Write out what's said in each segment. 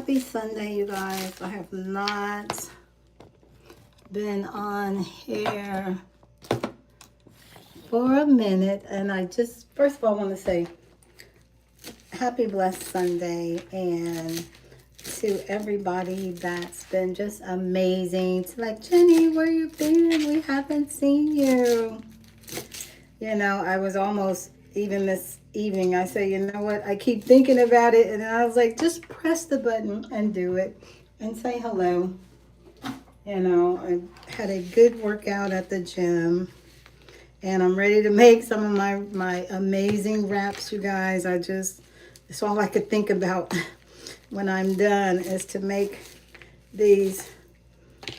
Happy Sunday, you guys. I have not been on here for a minute, and I just, first of all, want to say happy blessed Sunday, and to everybody that's been just amazing. To like, Jenny, where you been? We haven't seen you. You know, I was almost, even this evening, I say, you know what, I keep thinking about it, and I was like, just press the button and do it and say hello. You know, I had a good workout at the gym, and I'm ready to make some of my amazing wraps, you guys. It's all I could think about when I'm done is to make these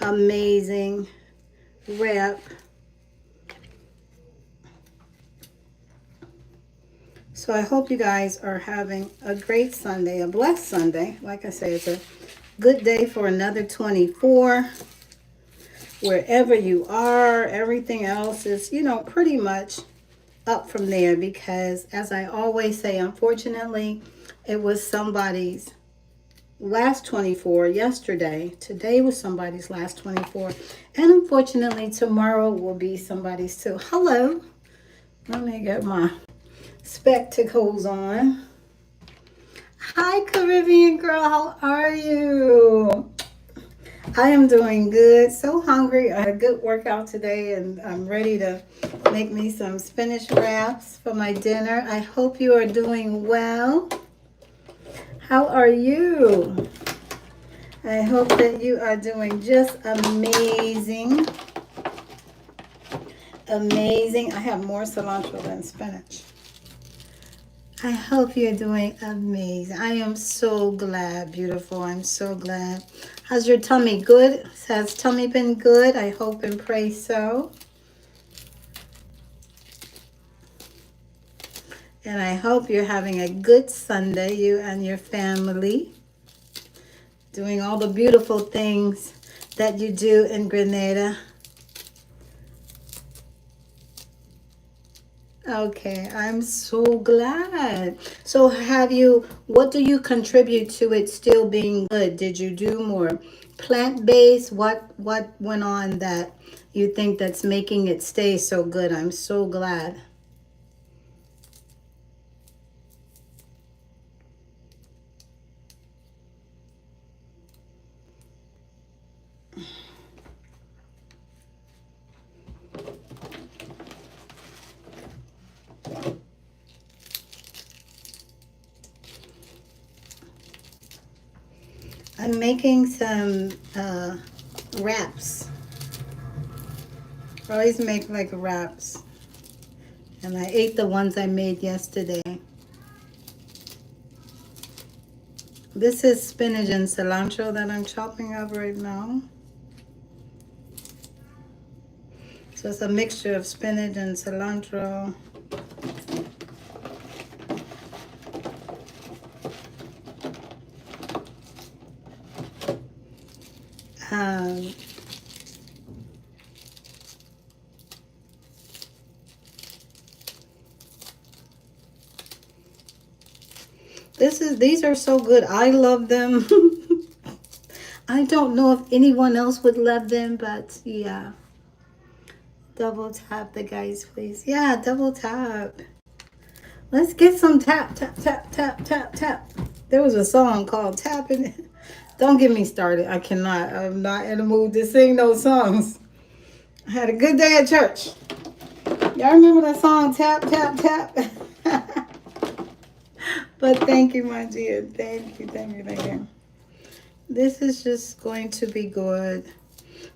amazing wrap. So I hope you guys are having a great Sunday, a blessed Sunday. Like I say, it's a good day for another 24. Wherever you are, everything else is, you know, pretty much up from there, because as I always say, unfortunately, it was somebody's last 24 yesterday. Today was somebody's last 24. And unfortunately, tomorrow will be somebody's too. Hello. Let me get my spectacles on. Hi, Caribbean girl. How are you? I am doing good. So hungry. I had a good workout today, and I'm ready to make me some spinach wraps for my dinner. I hope you are doing well. How are you? I hope that you are doing just amazing. Amazing. I have more cilantro than spinach. I hope you're doing amazing. I am so glad, beautiful. I'm so glad. How's your tummy? Good? Has tummy been good? I hope and pray so. And I hope you're having a good Sunday, you and your family. Doing all the beautiful things that you do in Grenada. Okay, I'm so glad. So what do you contribute to it still being good? Did you do more plant-based? What went on that you think that's making it stay so good? I'm so glad. I'm making some wraps. I always make like wraps. And I ate the ones I made yesterday. This is spinach and cilantro that I'm chopping up right now. So it's a mixture of spinach and cilantro. These are so good. I love them. I don't know if anyone else would love them, but yeah. Double tap the guys, please. Yeah, double tap. Let's get some tap, tap, tap, tap, tap, tap. There was a song called Tapping. Don't get me started. I cannot. I'm not in the mood to sing those songs. I had a good day at church. Y'all remember that song, Tap, Tap, Tap? But thank you, my dear. Thank you, thank you, thank you. This is just going to be good.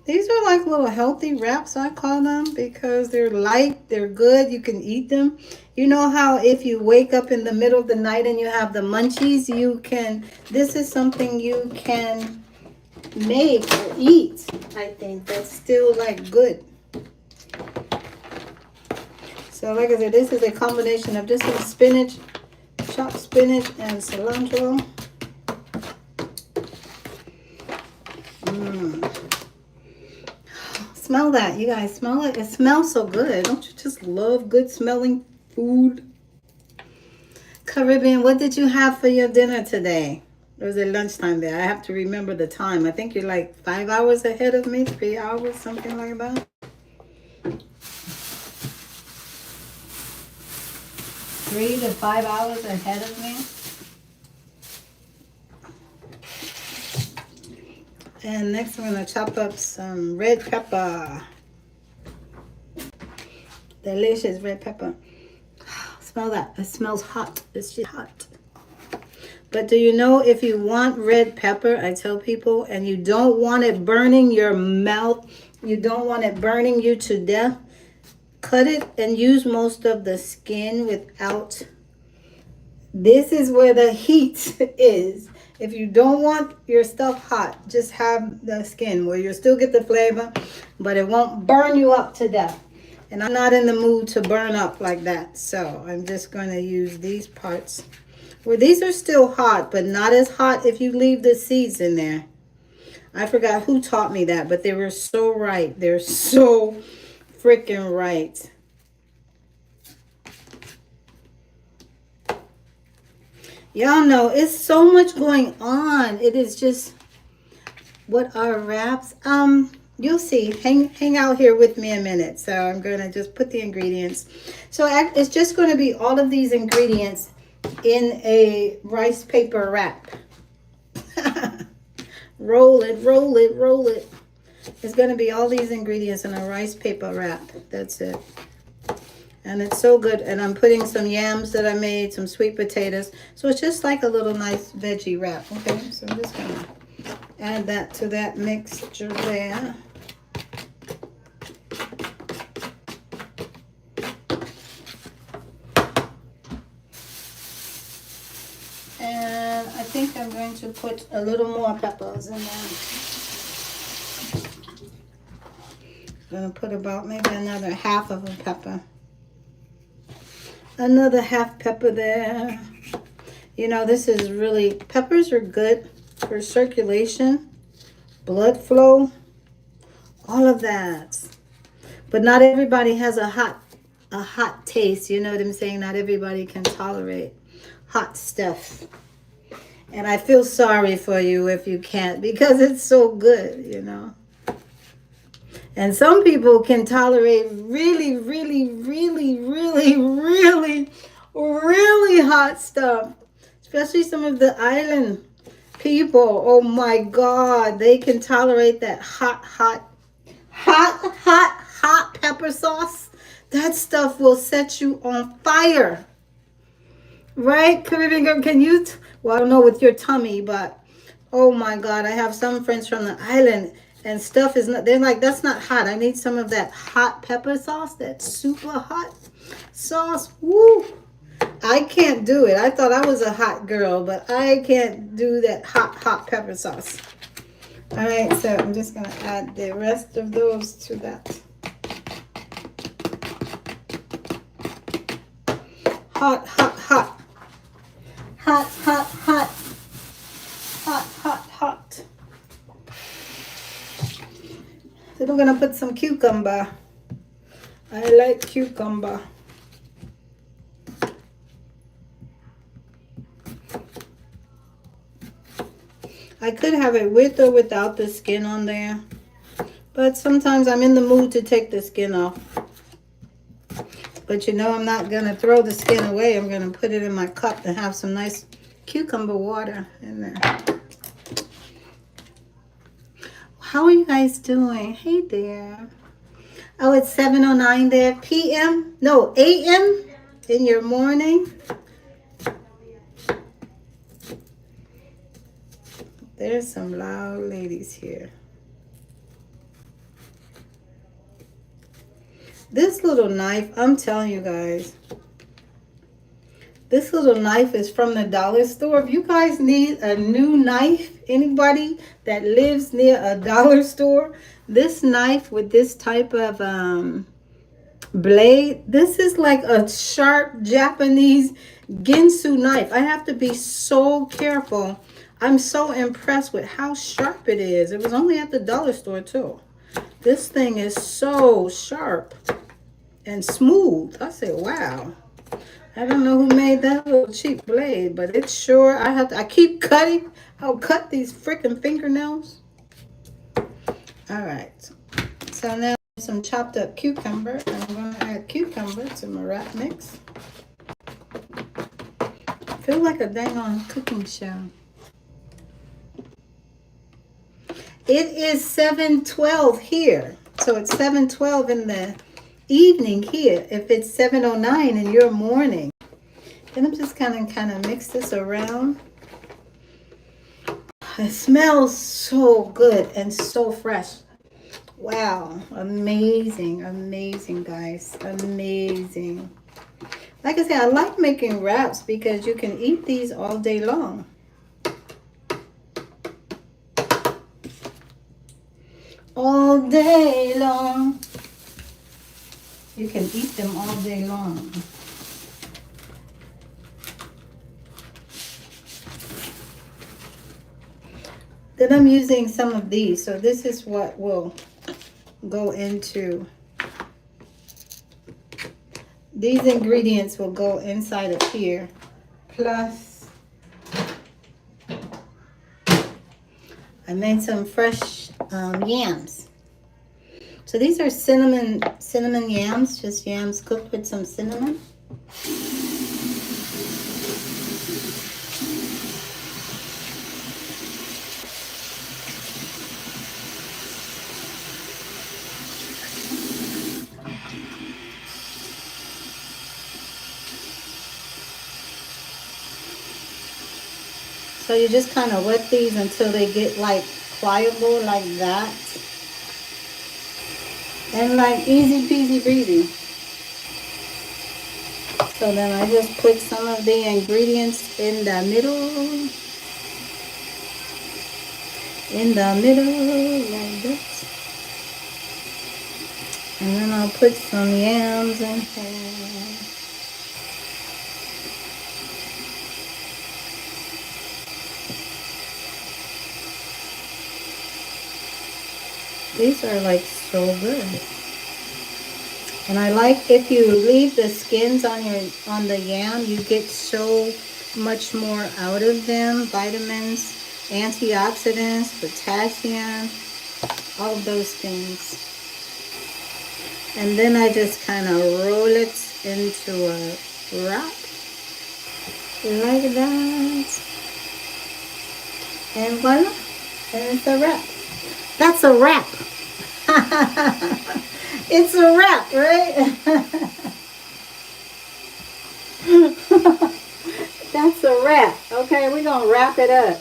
These are like little healthy wraps, I call them, because they're light, they're good, you can eat them. You know how if you wake up in the middle of the night and you have the munchies, this is something you can make or eat, I think, that's still like good. So like I said, this is a combination of just some spinach, chopped spinach and cilantro. Smell that, you guys. Smell it. It smells so good. Don't you just love good smelling food? Caribbean, what did you have for your dinner today? Or is it lunchtime there? I have to remember the time. I think you're like 5 hours ahead of me, 3 hours, something like that. 3 to 5 hours ahead of me. And next I'm going to chop up some red pepper. Delicious red pepper. Smell that. It smells hot. It's just hot. But do you know, if you want red pepper, I tell people, and you don't want it burning your mouth, you don't want it burning you to death, cut it and use most of the skin without. This is where the heat is. If you don't want your stuff hot, just have the skin where you'll still get the flavor, but it won't burn you up to death. And I'm not in the mood to burn up like that. So I'm just going to use these parts. Well, these are still hot, but not as hot if you leave the seeds in there. I forgot who taught me that, but they were so right. They're so freaking right. Y'all know it's so much going on. It is just, what are wraps? You'll see. Hang out here with me a minute. So I'm going to just put the ingredients. So it's just going to be all of these ingredients in a rice paper wrap. Roll it, roll it, roll it. It's going to be all these ingredients in a rice paper wrap. That's it. And it's so good. And I'm putting some yams that I made, some sweet potatoes. So it's just like a little nice veggie wrap. Okay, so I'm just going to add that to that mixture there. And I think I'm going to put a little more peppers in there. I'm going to put about maybe another half of a pepper. Another half pepper there. You know, this is really, peppers are good for circulation, blood flow, all of that. But not everybody has a hot taste. You know what I'm saying? Not everybody can tolerate hot stuff. And I feel sorry for you if you can't, because it's so good, you know. And some people can tolerate really, really, really, really, really, really hot stuff. Especially some of the island people. Oh my God. They can tolerate that hot pepper sauce. That stuff will set you on fire. Right? Caribbean girl, can you? Well, I don't know with your tummy, but oh my God. I have some friends from the island. And stuff is not, they're like, that's not hot. I need some of that hot pepper sauce, that super hot sauce. Woo! I can't do it. I thought I was a hot girl, but I can't do that hot pepper sauce. All right, so I'm just going to add the rest of those to that. Hot, hot, hot. Hot, hot, hot. Hot, hot, hot. Then I'm going to put some cucumber. I like cucumber. I could have it with or without the skin on there. But sometimes I'm in the mood to take the skin off. But you know, I'm not going to throw the skin away. I'm going to put it in my cup and have some nice cucumber water in there. How are you guys doing? Hey there. Oh, it's 7:09 there. PM? No, AM in your morning. There's some loud ladies here. This little knife, I'm telling you guys. This little knife is from the dollar store. If you guys need a new knife, anybody that lives near a dollar store, this knife with this type of blade, this is like a sharp Japanese Ginsu knife. I have to be so careful. I'm so impressed with how sharp it is. It was only at the dollar store too. This thing is so sharp and smooth. I said, wow. I don't know who made that little cheap blade, but it's sure, I keep cutting. I'll cut these freaking fingernails. All right. So now some chopped up cucumber. I'm going to add cucumber to my wrap mix. I feel like a dang on cooking show. It is 7:12 here. So it's 7:12 in the evening here. If it's 7:09 in your morning. Then I'm just kind of mix this around. It smells so good and so fresh. Wow, amazing, amazing, guys, amazing. Like I said, I like making wraps because you can eat these all day long. All day long. You can eat them all day long. Then I'm using some of these. So this is what will go into, these ingredients will go inside of here. Plus, I made some fresh yams. So these are cinnamon yams, just yams cooked with some cinnamon. So you just kind of wet these until they get like pliable like that. And like easy peasy breezy. So then I just put some of the ingredients in the middle. In the middle like this. And then I'll put some yams in here. These are like so good. And I like if you leave the skins on the yam, you get so much more out of them. Vitamins, antioxidants, potassium, all of those things. And then I just kind of roll it into a wrap like that. And voila, and it's a wrap. That's a wrap. It's a wrap, right? That's a wrap. Okay, we're going to wrap it up.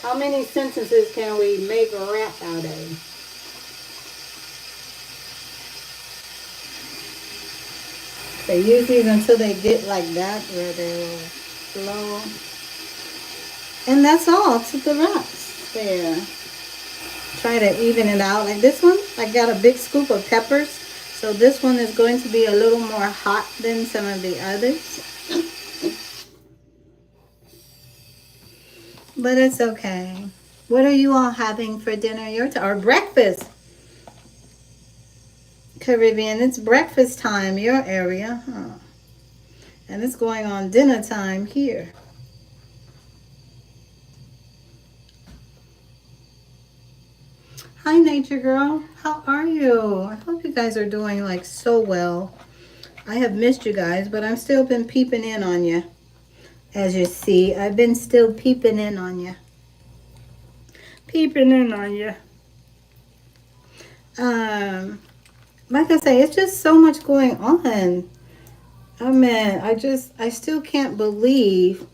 How many sentences can we make a wrap out of? So use these until they get like that, where they'll flow. And that's all to the wraps there. Try to even it out. Like this one, I got a big scoop of peppers. So this one is going to be a little more hot than some of the others. But it's okay. What are you all having for dinner or breakfast? Caribbean, it's breakfast time, your area. Huh? And it's going on dinner time here. Hi, Nature Girl. How are you? I hope you guys are doing like so well. I have missed you guys, but I've still been peeping in on you. As you see, I've been still peeping in on you. Peeping in on you. Like I say, it's just so much going on. Oh man, I still can't believe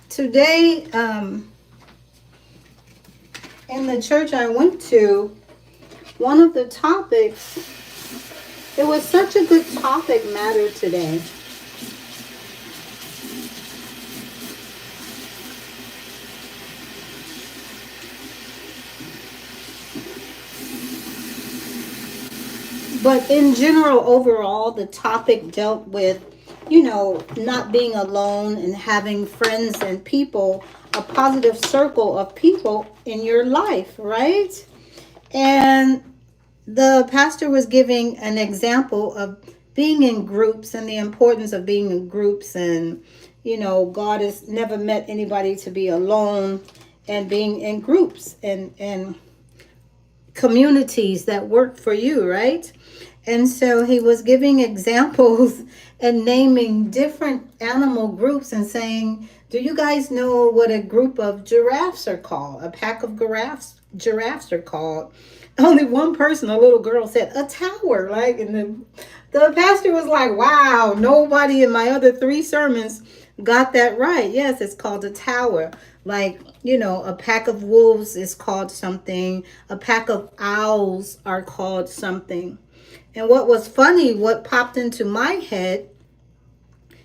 today, in the church I went to, one of the topics, it was such a good topic matter today. But in general, overall, the topic dealt with, you know, not being alone and having friends and people, a positive circle of people in your life, right? And the pastor was giving an example of being in groups and the importance of being in groups, and God has never met anybody to be alone, and being in groups and communities that work for you, right? And so he was giving examples and naming different animal groups and saying, do you guys know what a group of giraffes are called? A pack of giraffes are called. Only one person, a little girl, said a tower. Like, and the pastor was like, wow, nobody in my other 3 sermons got that right. Yes, it's called a tower. Like, a pack of wolves is called something. A pack of owls are called something. And what was funny, what popped into my head,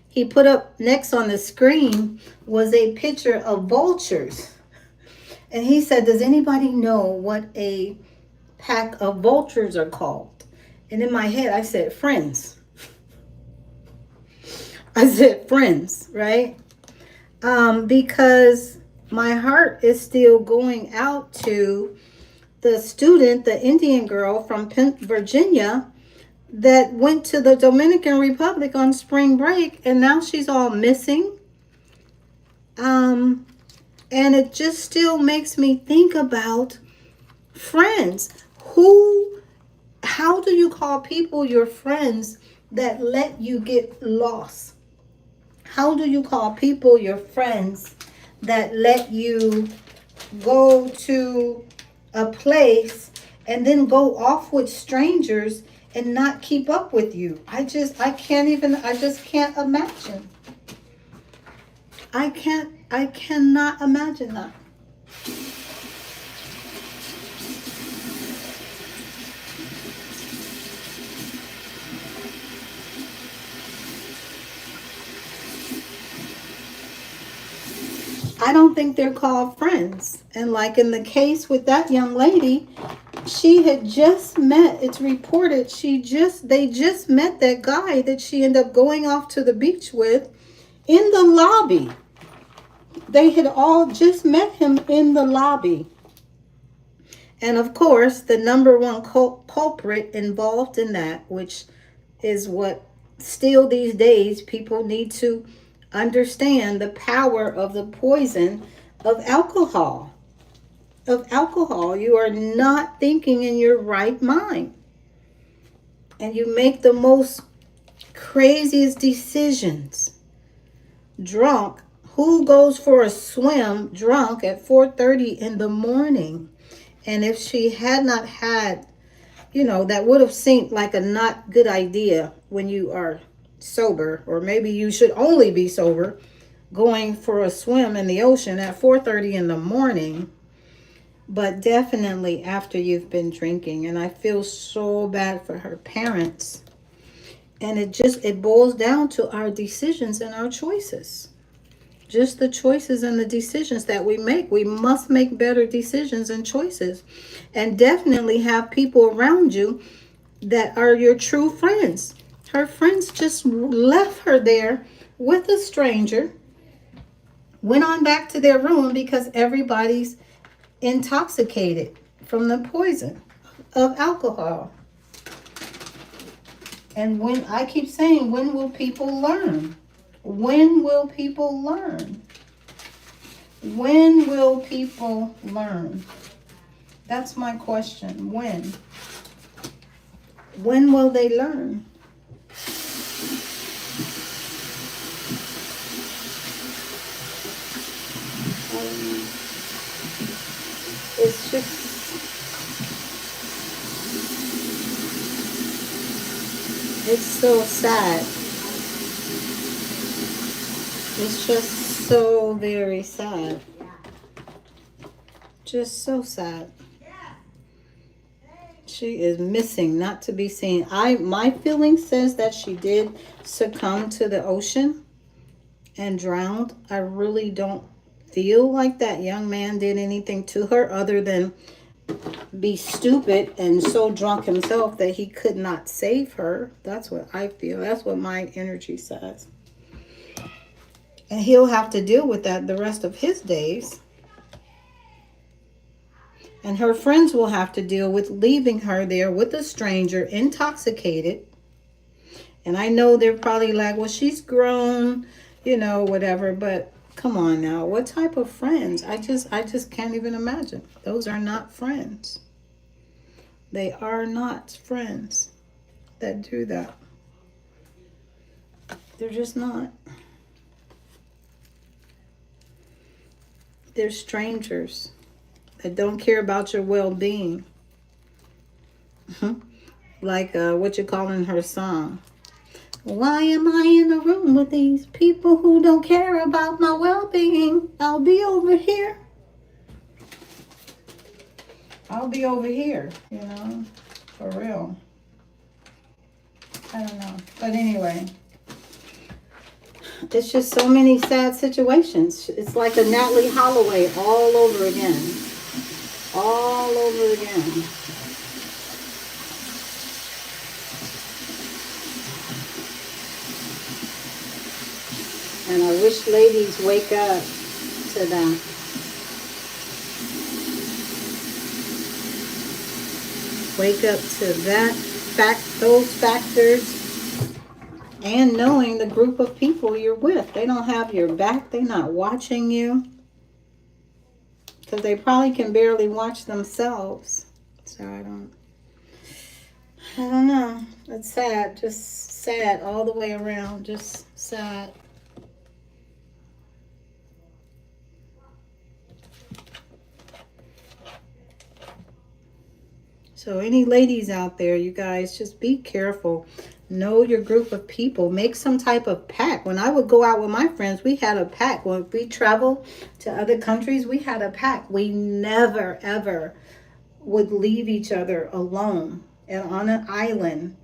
he put up next on the screen was a picture of vultures. And he said, does anybody know what a pack of vultures are called? And in my head, I said, friends. I said, friends, right? Because my heart is still going out to the student, the Indian girl from Virginia, that went to the Dominican Republic on spring break, and now she's all missing. And it just still makes me think about friends. How do you call people your friends that let you get lost? How do you call people your friends that let you go to a place and then go off with strangers and not keep up with you? I just can't imagine. I cannot imagine that. I don't think they're called friends. And like in the case with that young lady, she had just met, it's reported, they just met that guy that she ended up going off to the beach with in the lobby. They had all just met him in the lobby. And of course, the number one culprit involved in that, which is what still these days people need to understand, the power of the poison of alcohol. You are not thinking in your right mind. And you make the most craziest decisions. Drunk. Who goes for a swim drunk at 4:30 in the morning? And if she had not had, that would have seemed like a not good idea when you are sober, or maybe you should only be sober, going for a swim in the ocean at 4:30 in the morning. But definitely after you've been drinking. And I feel so bad for her parents. And it boils down to our decisions and our choices. Just the choices and the decisions that we make. We must make better decisions and choices. And definitely have people around you that are your true friends. Her friends just left her there with a stranger, went on back to their room because everybody's intoxicated from the poison of alcohol. And when I keep saying, when will people learn? When will people learn? When will people learn? That's my question. When? When will they learn? It's just, it's so sad. It's just so very sad. Just so sad. She is missing, not to be seen. My feeling says that she did succumb to the ocean and drowned. I really don't feel like that young man did anything to her other than be stupid and so drunk himself that he could not save her. That's what I feel. That's what my energy says. And he'll have to deal with that the rest of his days. And her friends will have to deal with leaving her there with a stranger, intoxicated, And I know they're probably like, well, she's grown, you know, whatever. But come on now, what type of friends? I just can't even imagine. Those are not friends. They are not friends that do that. They're just not. They're strangers that don't care about your well-being. Like what you call in her song. Why am I in a room with these people who don't care about my well-being? I'll be over here. I'll be over here, you know, for real. I don't know. But anyway, it's just so many sad situations. It's like a Natalie Holloway all over again. All over again. And I wish ladies wake up to that. Wake up to that fact, those factors, and knowing the group of people you're with. They don't have your back. They're not watching you. Because they probably can barely watch themselves. So I don't know. It's sad. Just sad all the way around. Just sad. So any ladies out there, you guys, just be careful. Know your group of people. Make some type of pact. When I would go out with my friends, we had a pact. When we travel to other countries, we had a pact. We never, ever would leave each other alone. And on an island,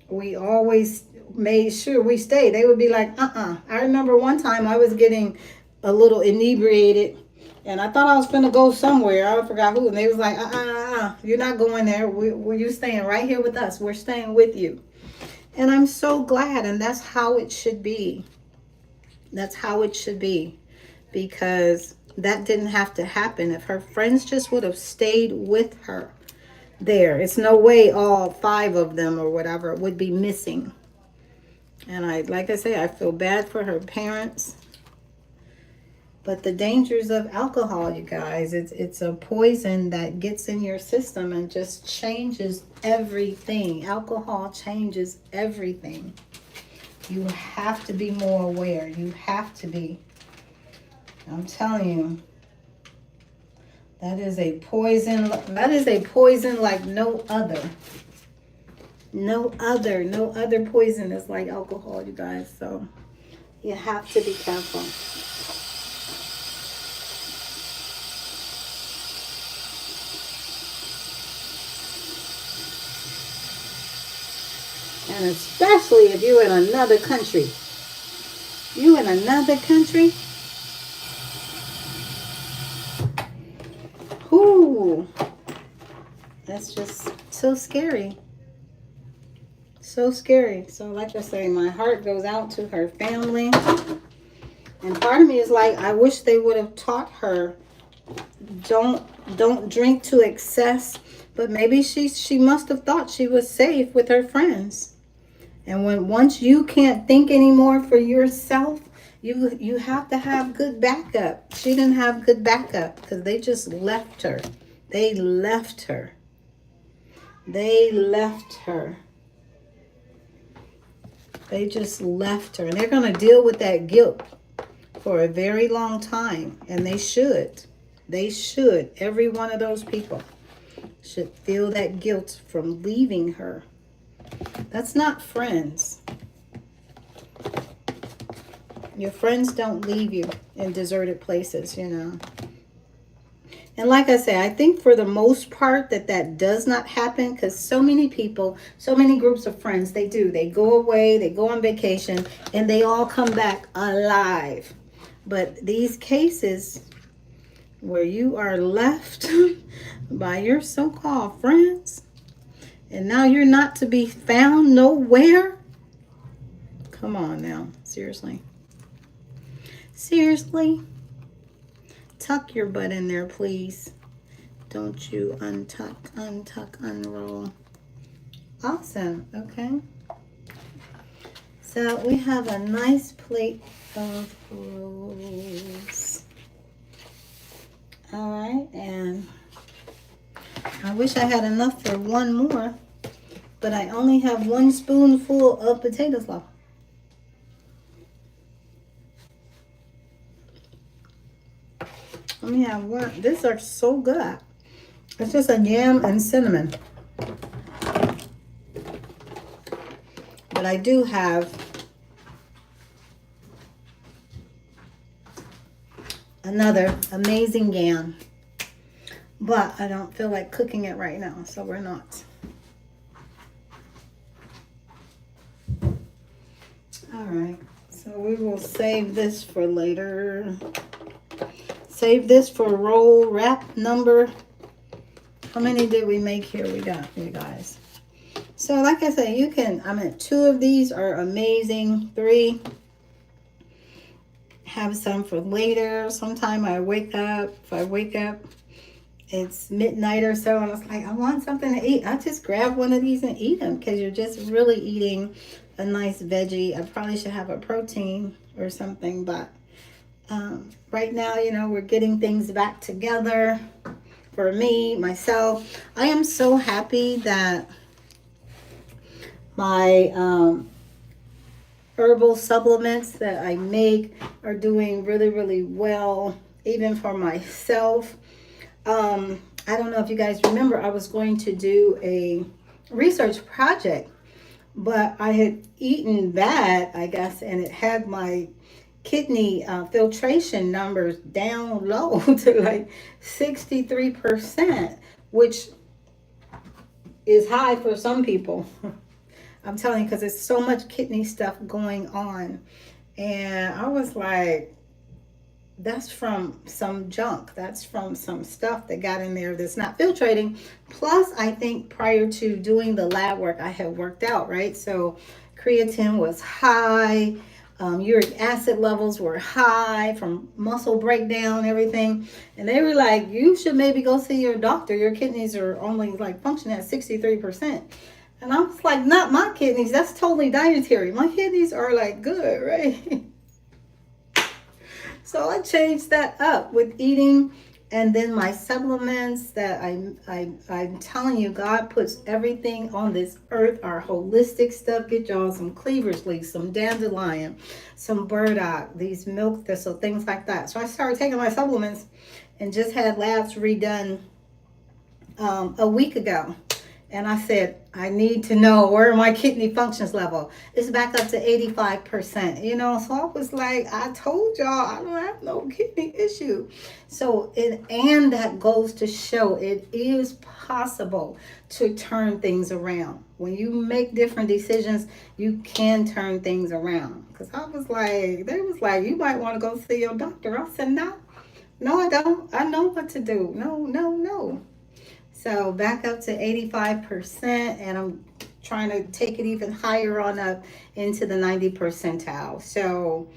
we always made sure we stayed. They would be like, I remember one time I was getting a little inebriated. And I thought I was finna go somewhere. I forgot who. And they was like, you're not going there. You're staying right here with us. We're staying with you. And I'm so glad. And that's how it should be. That's how it should be. Because that didn't have to happen. If her friends just would have stayed with her there, it's no way all 5 of them or whatever would be missing. And like I say, I feel bad for her parents. But the dangers of alcohol, you guys, it's a poison that gets in your system and just changes everything. Alcohol changes everything. You have to be more aware. You have to be. I'm telling you, that is a poison. That is a poison like no other. No other poison is like alcohol, you guys. So you have to be careful. And especially if you're in another country. You in another country? Whoo. That's just so scary. So scary. So like I say, my heart goes out to her family. And part of me is like, I wish they would have taught her, don't drink to excess. But maybe she must have thought she was safe with her friends. And once you can't think anymore for yourself, you have to have good backup. She didn't have good backup because they just left her. They left her. They left her. They just left her. And they're going to deal with that guilt for a very long time. And they should. They should. Every one of those people should feel that guilt from leaving her. That's not friends. Your friends don't leave you in deserted places, you know. And like I say, I think for the most part that does not happen because so many people, so many groups of friends, they do. They go away, they go on vacation, and they all come back alive. But these cases where you are left by your so-called friends, and now you're not to be found nowhere. Come on now. Seriously. Seriously. Tuck your butt in there, please. Don't you untuck, unroll. Awesome. Okay. So we have a nice plate of rolls. All right, and I wish I had enough for one more, but I only have 1 spoonful of potatoes left. Let me have one. These are so good. It's just a yam and cinnamon. But I do have another amazing yam. But I don't feel like cooking it right now, so we're not. All right, so we will save this for later. Save this for roll wrap number. How many did we make here? We got, you guys. So like I said, you can, 2 of these are amazing. 3. Have some for later. Sometime I wake up, if I wake up, it's midnight or so, and it's like, I want something to eat. I just grab one of these and eat them, because you're just really eating a nice veggie. I probably should have a protein or something, but right now, you know, we're getting things back together for me, myself. I am so happy that my herbal supplements that I make are doing really, really well, even for myself. I don't know if you guys remember, I was going to do a research project, but I had eaten bad, I guess, and it had my kidney filtration numbers down low to like 63%, which is high for some people. I'm telling you, because there's so much kidney stuff going on. And I was like, that's from some junk. That's from some stuff that got in there that's not filtrating. Plus, I think prior to doing the lab work, I had worked out, right? So creatine was high. Uric acid levels were high from muscle breakdown, everything. And they were like, you should maybe go see your doctor. Your kidneys are only like functioning at 63%. And I was like, not my kidneys. That's totally dietary. My kidneys are like good, right? So I changed that up with eating, and then my supplements that I'm telling you, God puts everything on this earth, our holistic stuff. Get y'all some cleavers leaves, some dandelion, some burdock, these milk thistle, things like that. So I started taking my supplements and just had labs redone a week ago. And I said, I need to know where my kidney functions level. It's back up to 85%, you know. So I was like, I told y'all I don't have no kidney issue. So and that goes to show it is possible to turn things around. When you make different decisions, you can turn things around. Because I was like, they was like, you might want to go see your doctor. I said, no, I don't. I know what to do. No. So back up to 85%, and I'm trying to take it even higher on up into the 90 percentile. So,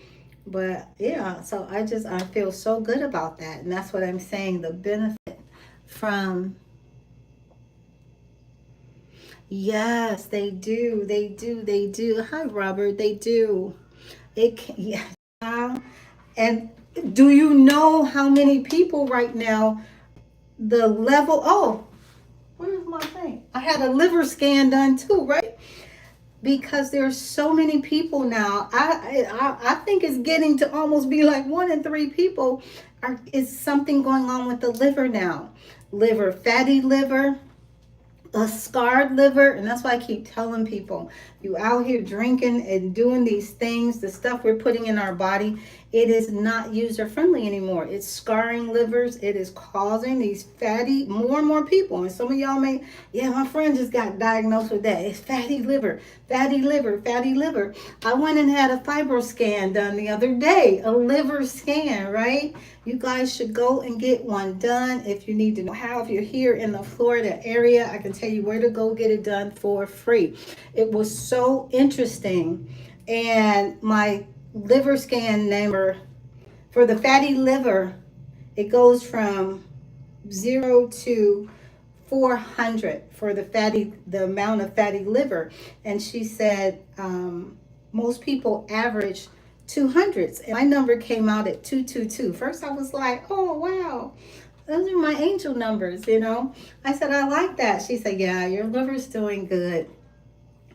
but yeah, so I feel so good about that. And that's what I'm saying, the benefit from, yes, they do. Hi, Robert, they do. Yeah. And do you know how many people right now, the level, where's my thing? I had a liver scan done too, right? Because there's so many people now. I think it's getting to almost be like 1 in 3 people is something going on with the liver now. Liver, fatty liver, a scarred liver. And that's why I keep telling people, you out here drinking and doing these things, the stuff we're putting in our body, it is not user friendly anymore. It's scarring livers. It is causing these fatty, more and more people. And some of y'all may, yeah, my friend just got diagnosed with that. It's fatty liver. I went and had a fibro scan done the other day, a liver scan, right? You guys should go and get one done. If you need to know how, if you're here in the Florida area, I can tell you where to go get it done for free. It was so interesting. And my liver scan number for the fatty liver, it goes from 0 to 400 for the amount of fatty liver. And she said, Most people average 200s, and my number came out at 222. First, I was like, oh, wow. Those are my angel numbers, you know. I said, I like that. She said, yeah, your liver's doing good.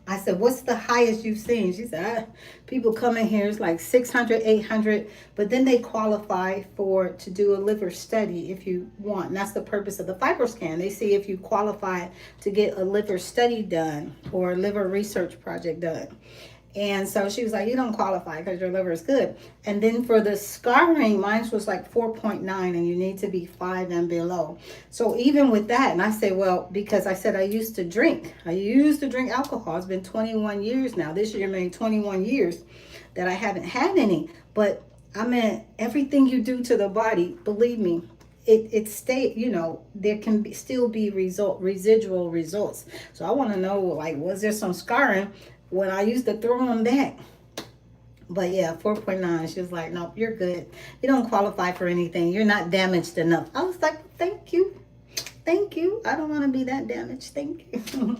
I said, what's the highest you've seen? She said, people come in here, it's like 600, 800, but then they qualify for to do a liver study if you want. And that's the purpose of the FibroScan. They see if you qualify to get a liver study done or a liver research project done. And so she was like, you don't qualify because your liver is good. And then for the scarring, mine was like 4.9, and you need to be 5 and below. So even with that, and I say, well, because I said I used to drink. I used to drink alcohol. It's been 21 years now. This year made 21 years that I haven't had any. But I mean, everything you do to the body, believe me, it stay, you know, there can be, still be residual results. So I want to know, like, was there some scarring when I used to throw them back? But yeah, 4.9. She was like, nope, you're good. You don't qualify for anything. You're not damaged enough. I was like, thank you. Thank you. I don't want to be that damaged. Thank you.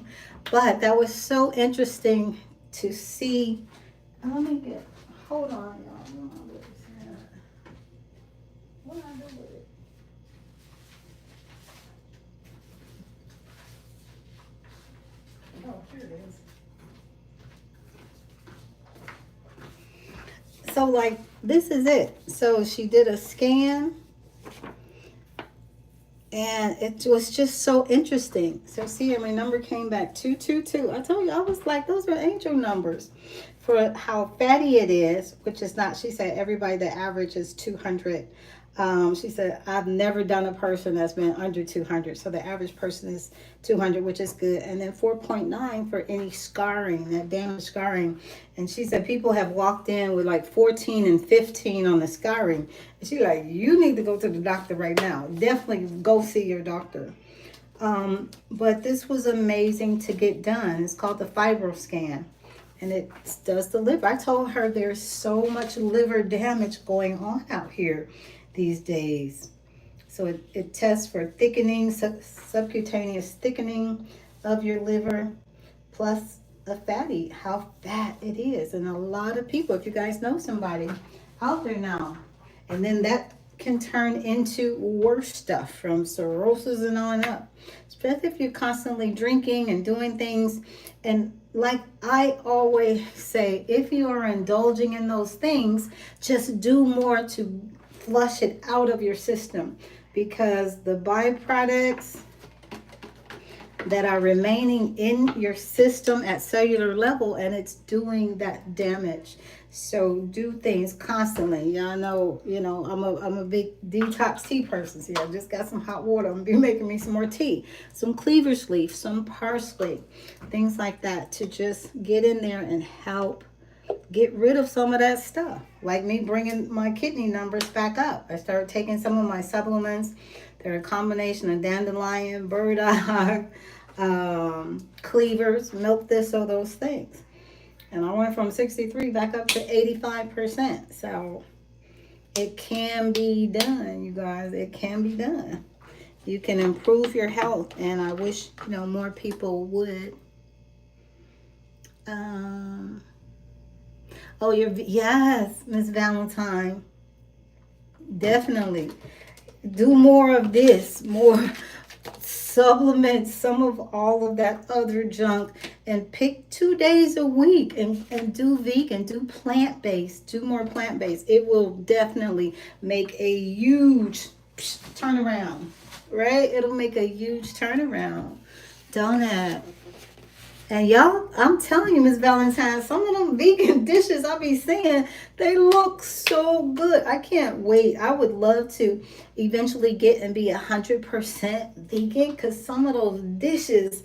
But that was so interesting to see. Let me get, hold on, y'all. What do I do with it? Oh, here it is. So like, this is it. So she did a scan, and it was just so interesting. So see, my number came back 222. I told you, I was like, those are angel numbers for how fatty it is, which is not, she said everybody that average is 200. She said, I've never done a person that's been under 200. So the average person is 200, which is good. And then 4.9 for any scarring, that damage scarring. And she said people have walked in with like 14 and 15 on the scarring. And she's like, you need to go to the doctor right now. Definitely go see your doctor. But this was amazing to get done. It's called the FibroScan. And it does the liver. I told her there's so much liver damage going on out here these days. So it tests for thickening, subcutaneous thickening of your liver, plus a fatty, how fat it is. And a lot of people, if you guys know somebody out there now, and then that can turn into worse stuff from cirrhosis and on up, especially if you're constantly drinking and doing things. And like I always say, if you are indulging in those things, just do more to flush it out of your system, because the byproducts that are remaining in your system at cellular level, and it's doing that damage. So do things constantly. Y'all know, you know, I'm a big detox tea person. See, I just got some hot water. I'm gonna be making me some more tea, some cleaver's leaf, some parsley, things like that, to just get in there and help get rid of some of that stuff. Like me bringing my kidney numbers back up. I started taking some of my supplements. They're a combination of dandelion, burdock, cleavers, milk thistle, those things. And I went from 63 back up to 85%. So it can be done, you guys. It can be done. You can improve your health, and I wish, you know, more people would. Oh, yes, Miss Valentine. Definitely. Do more of this, more supplement some of all of that other junk, and pick 2 days a week and do vegan, do plant-based, do more plant-based. It will definitely make a huge turnaround, right? It'll make a huge turnaround. Don't it? And y'all, I'm telling you, Miss Valentine, some of them vegan dishes I be seeing, they look so good. I can't wait. I would love to eventually get and be 100% vegan, because some of those dishes,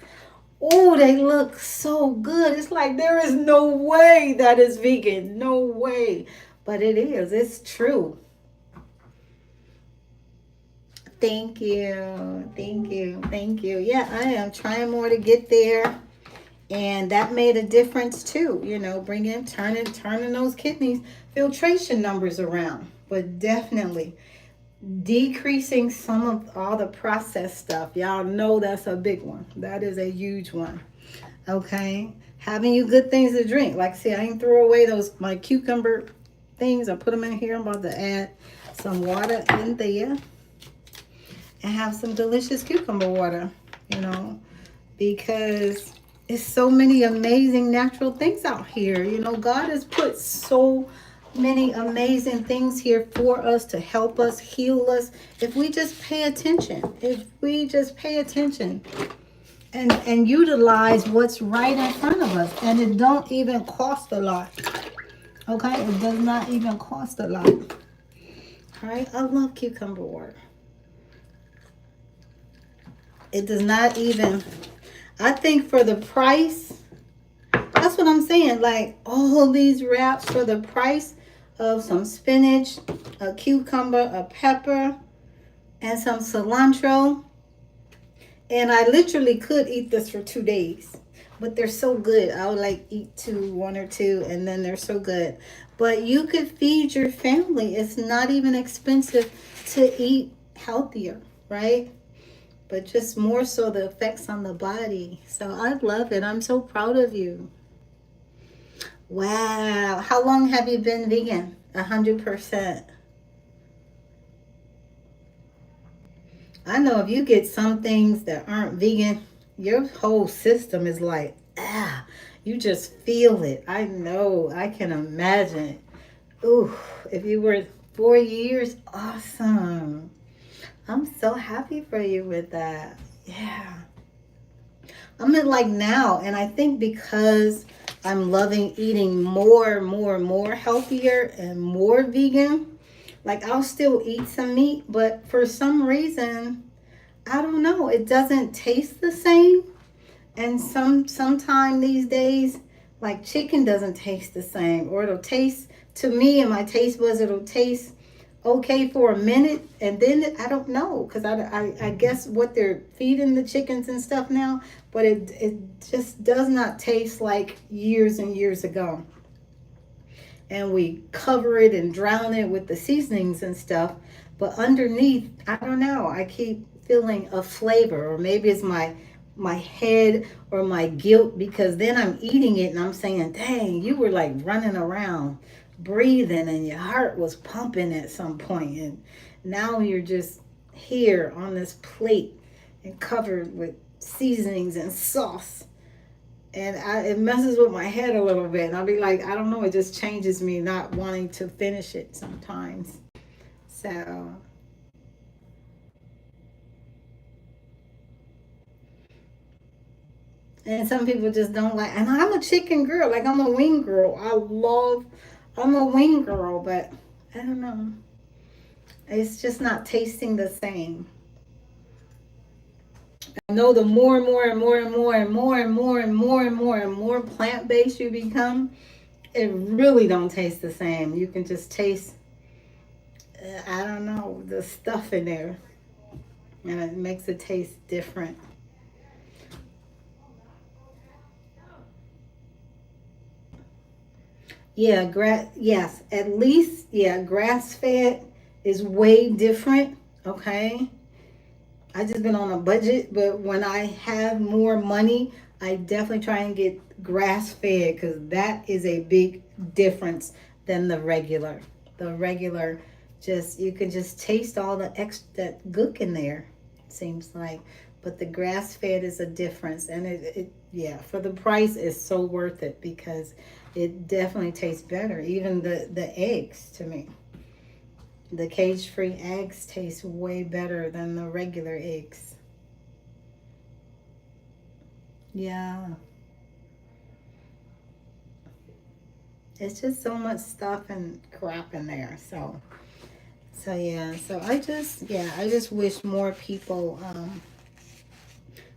oh, they look so good. It's like there is no way that is vegan. No way. But it is. It's true. Thank you. Thank you. Thank you. Yeah, I am trying more to get there. And that made a difference too, you know, turning those kidneys filtration numbers around. But definitely decreasing some of all the processed stuff. Y'all know that's a big one. That is a huge one. Okay. having you good things to drink. Like, see, I didn't throw away those my cucumber things. I put them in here. I'm about to add some water in there and have some delicious cucumber water, you know, because it's so many amazing natural things out here. You know, God has put so many amazing things here for us to help us, heal us, if we just pay attention. If we just pay attention and utilize what's right in front of us. And it don't even cost a lot. Okay? It does not even cost a lot. All right? I love cucumber water. It does not even, I think for the price, that's what I'm saying. Like, all these wraps for the price of some spinach, a cucumber, a pepper, and some cilantro. And I literally could eat this for 2 days. But they're so good. I would like eat one or two, and then they're so good. But you could feed your family. It's not even expensive to eat healthier, right? But just more so the effects on the body. So I love it. I'm so proud of you. Wow. How long have you been vegan? 100%. I know if you get some things that aren't vegan, your whole system is like, you just feel it. I know. I can imagine. Ooh, if you were 4 years, awesome. I'm so happy for you with that. Yeah. I'm in like now, and I think because I'm loving eating more healthier and more vegan, like I'll still eat some meat, but for some reason, I don't know, it doesn't taste the same. And sometime these days, like chicken doesn't taste the same, or it'll taste to me and my taste buds, it'll taste okay for a minute, and then I don't know, because I guess what they're feeding the chickens and stuff now, but it just does not taste like years and years ago. And we cover it and drown it with the seasonings and stuff, but underneath, I don't know, I keep feeling a flavor, or maybe it's my head or my guilt, because then I'm eating it and I'm saying, dang, you were like running around breathing and your heart was pumping at some point, and now you're just here on this plate and covered with seasonings and sauce, and it messes with my head a little bit, and I'll be like, I don't know, it just changes me not wanting to finish it sometimes. So and some people just don't like, and I'm a chicken girl, like I'm a wing girl. I'm a wing girl, but I don't know, it's just not tasting the same. I know the more and more and more and more and more and more and more and more and more plant-based you become, it really don't taste the same. You can just taste, I don't know, the stuff in there, and it makes it taste different. Yeah, yes, at least, yeah, grass-fed is way different, okay? I just been on a budget, but when I have more money, I definitely try and get grass fed, because that is a big difference than the regular. The regular, just you can just taste all the extra that gook in there, seems like. But the grass fed is a difference, and it yeah, for the price is so worth it, because it definitely tastes better. Even the eggs, to me. The cage-free eggs taste way better than the regular eggs. Yeah. It's just so much stuff and crap in there. So yeah. So I just wish more people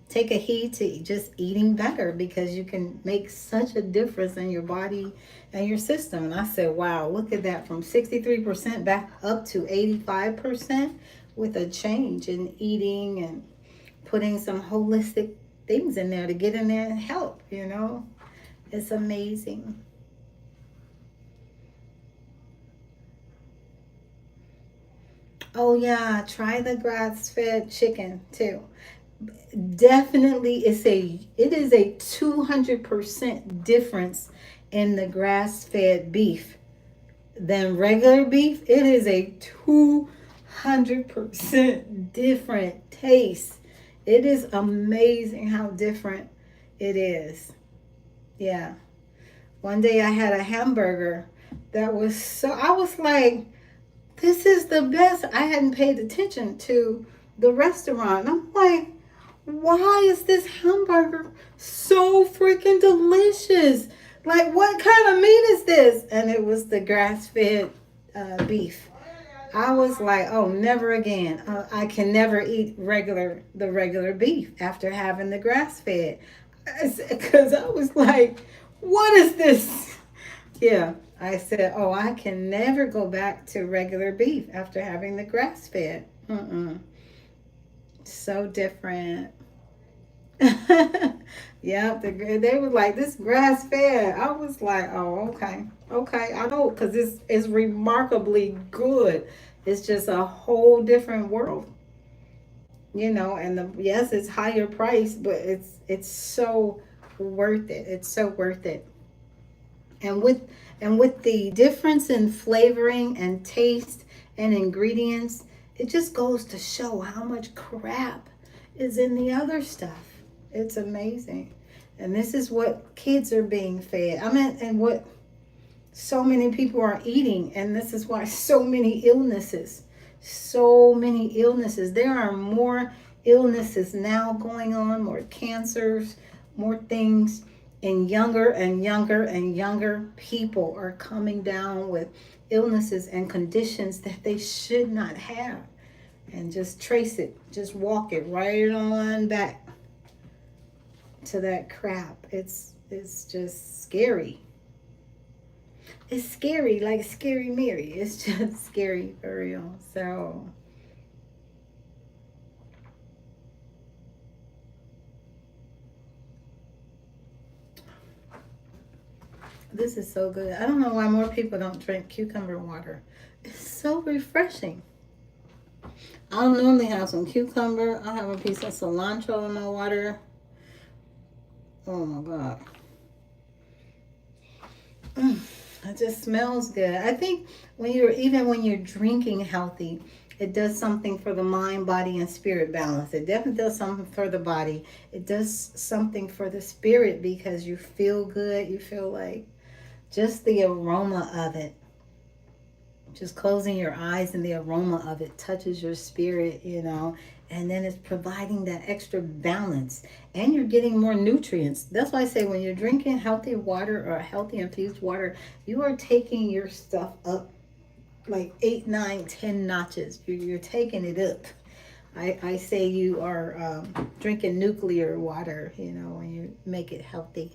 take a heed to just eating better, because you can make such a difference in your body and your system. And I said, wow, look at that, from 63% back up to 85% with a change in eating and putting some holistic things in there to get in there and help, you know. It's amazing. Oh yeah, try the grass-fed chicken too. Definitely, it is a 200% difference in the grass-fed beef than regular beef. It is a 200% different taste. It is amazing how different it is. Yeah. One day I had a hamburger that was so, I was like, this is the best. I hadn't paid attention to the restaurant. I'm like, why is this hamburger so freaking delicious? Like, what kind of meat is this? And it was the grass-fed beef. I was like, oh, never again. I can never eat the regular beef after having the grass-fed. Because I was like, what is this? Yeah, I said, oh, I can never go back to regular beef after having the grass-fed. Mm-mm. So different. Yeah, they were like, this grass fed. I was like, oh, okay. Okay, I know, because it's remarkably good. It's just a whole different world, and yes, it's higher price, but it's so worth it. It's so worth it. And with the difference in flavoring and taste and ingredients, it just goes to show how much crap is in the other stuff. It's amazing. And this is what kids are being fed. I mean, and what so many people are eating. And this is why so many illnesses. So many illnesses. There are more illnesses now going on, more cancers, more things. And younger and younger and younger people are coming down with illnesses and conditions that they should not have. And just trace it, just walk it right on back to that crap. It's just scary. It's scary, like Scary Mary. It's just scary for real. So this is so good. I don't know why more people don't drink cucumber water. It's so refreshing. I'll normally have some cucumber. I'll have a piece of cilantro in my water. Oh my God. It just smells good. I think even when you're drinking healthy, it does something for the mind, body, and spirit balance. It definitely does something for the body. It does something for the spirit because you feel good. You feel like just the aroma of it. Just closing your eyes and the aroma of it touches your spirit, and then it's providing that extra balance and you're getting more nutrients. That's why I say when you're drinking healthy water or healthy infused water, you are taking your stuff up like 8, 9, 10 notches. You're taking it up. I say you are drinking nuclear water, when you make it healthy.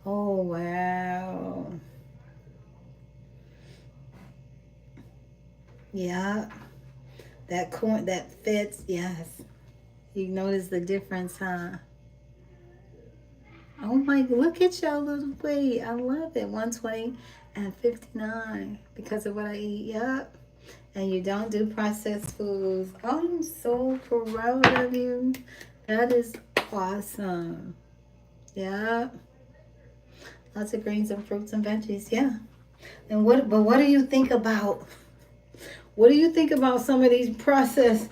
Oh, wow. Yeah. That corn, that fits, yes. You notice the difference, huh? Oh my, look at your little weight. I love it. 120 and 59 because of what I eat. Yup. And you don't do processed foods. Oh, I'm so proud of you. That is awesome. Yeah. Lots of greens and fruits and veggies. Yeah. But what do you think about some of these processed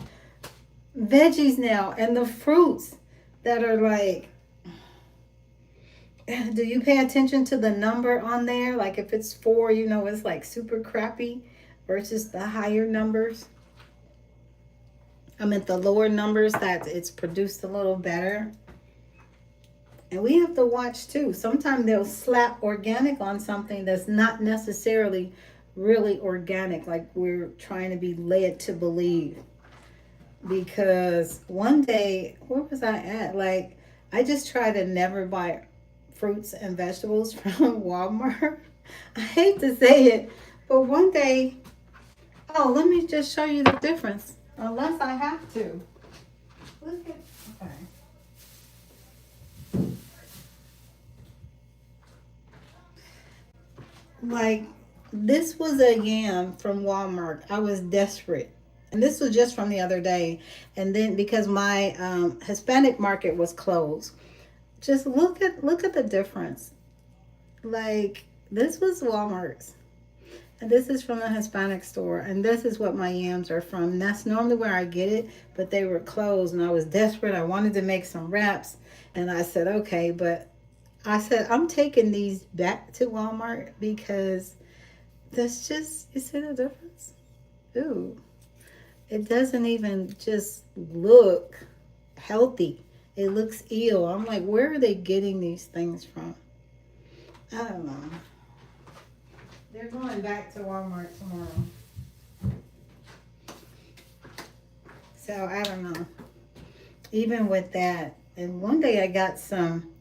veggies now and the fruits that are like, do you pay attention to the number on there? Like if it's 4, it's like super crappy versus the higher numbers. I meant the lower numbers that it's produced a little better. And we have to watch too. Sometimes they'll slap organic on something that's not necessarily really organic, like we're trying to be led to believe. Because one day, where was I at? Like, I just try to never buy fruits and vegetables from Walmart. I hate to say it, but one day, oh, let me just show you the difference. Unless I have to. Look at, okay. Like, this was a yam from Walmart. I was desperate. And this was just from the other day. And then because my Hispanic market was closed, just look at the difference. Like, this was Walmart's. And this is from the Hispanic store. And this is what my yams are from. And that's normally where I get it, but they were closed and I was desperate. I wanted to make some wraps. And I said, okay, but I said, I'm taking these back to Walmart because that's just, you see the difference? Ooh, it doesn't even just look healthy. It looks ill. I'm like, where are they getting these things from? I don't know. They're going back to Walmart tomorrow. So I don't know. Even with that, and one day I got some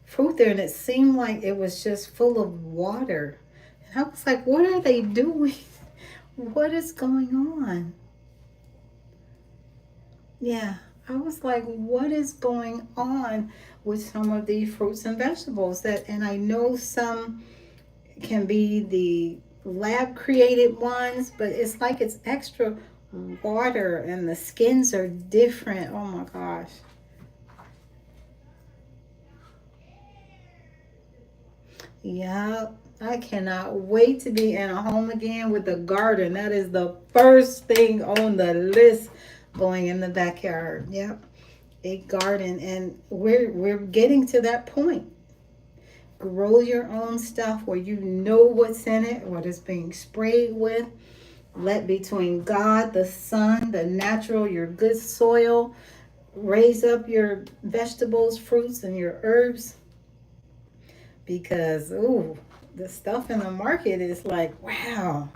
fruit there and it seemed like it was just full of water. And I was like, what are they doing? What is going on? Yeah, I was like, what is going on with some of these fruits and vegetables that, and I know some can be the lab created ones, but it's like it's extra water and the skins are different. Oh my gosh. Yeah, I cannot wait to be in a home again with a garden. That is the first thing on the list, going in the backyard. Yep, a garden, and we're getting to that point. Grow your own stuff where you know what's in it, what it's being sprayed with. Let between God, the sun, the natural, your good soil, raise up your vegetables, fruits, and your herbs, because ooh, the stuff in the market is like, wow.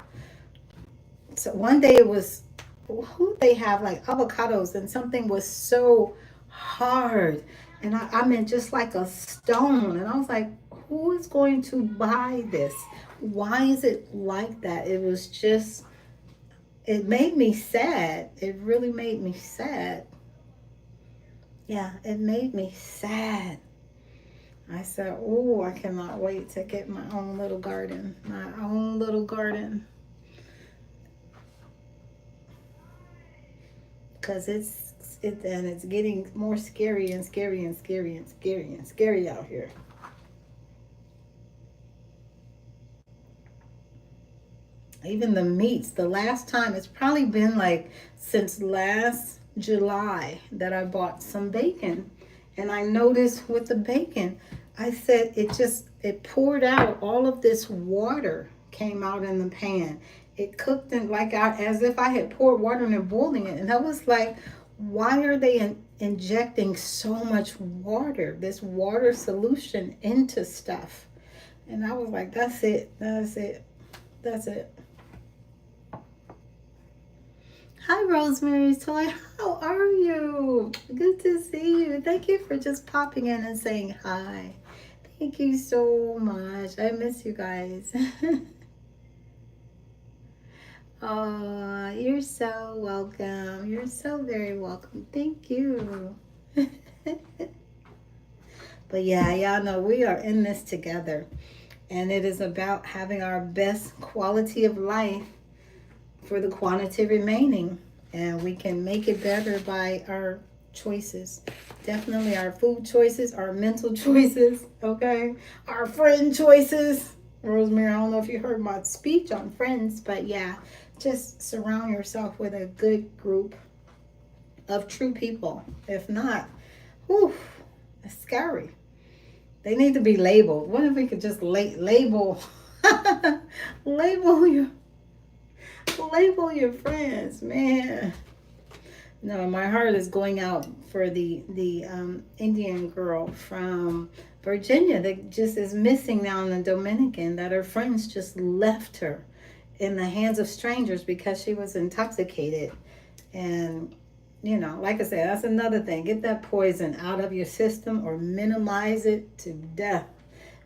So one day it was, who they have like avocados, and something was so hard, and I mean just like a stone, and I was like, who is going to buy this? Why is it like that? It was just, it made me sad. It really made me sad. Yeah, it made me sad. I said, oh, I cannot wait to get my own little garden. My own little garden. Because it's getting more scary and scary and scary and scary and scary out here. Even the meats, the last time, it's probably been like since last July that I bought some bacon. And I noticed with the bacon, I said it poured out, all of this water came out in the pan. It cooked in like as if I had poured water and boiling it. And I was like, why are they injecting so much water, this water solution into stuff? And I was like, that's it, that's it, that's it. Hi, Rosemary's Toy. How are you? Good to see you. Thank you for just popping in and saying hi. Thank you so much. I miss you guys. Oh, you're so welcome. You're so very welcome. Thank you. But yeah, y'all know we are in this together. And it is about having our best quality of life for the quantity remaining. And we can make it better by our choices. Definitely our food choices, our mental choices, okay? Our friend choices. Rosemary, I don't know if you heard my speech on friends, but yeah, just surround yourself with a good group of true people. If not, whew, it's scary. They need to be labeled. What if we could just label label your friends, man. No, my heart is going out for the Indian girl from Virginia that just is missing now in the Dominican, that her friends just left her in the hands of strangers because she was intoxicated. And you know, like I said, that's another thing. Get that poison out of your system or minimize it to death.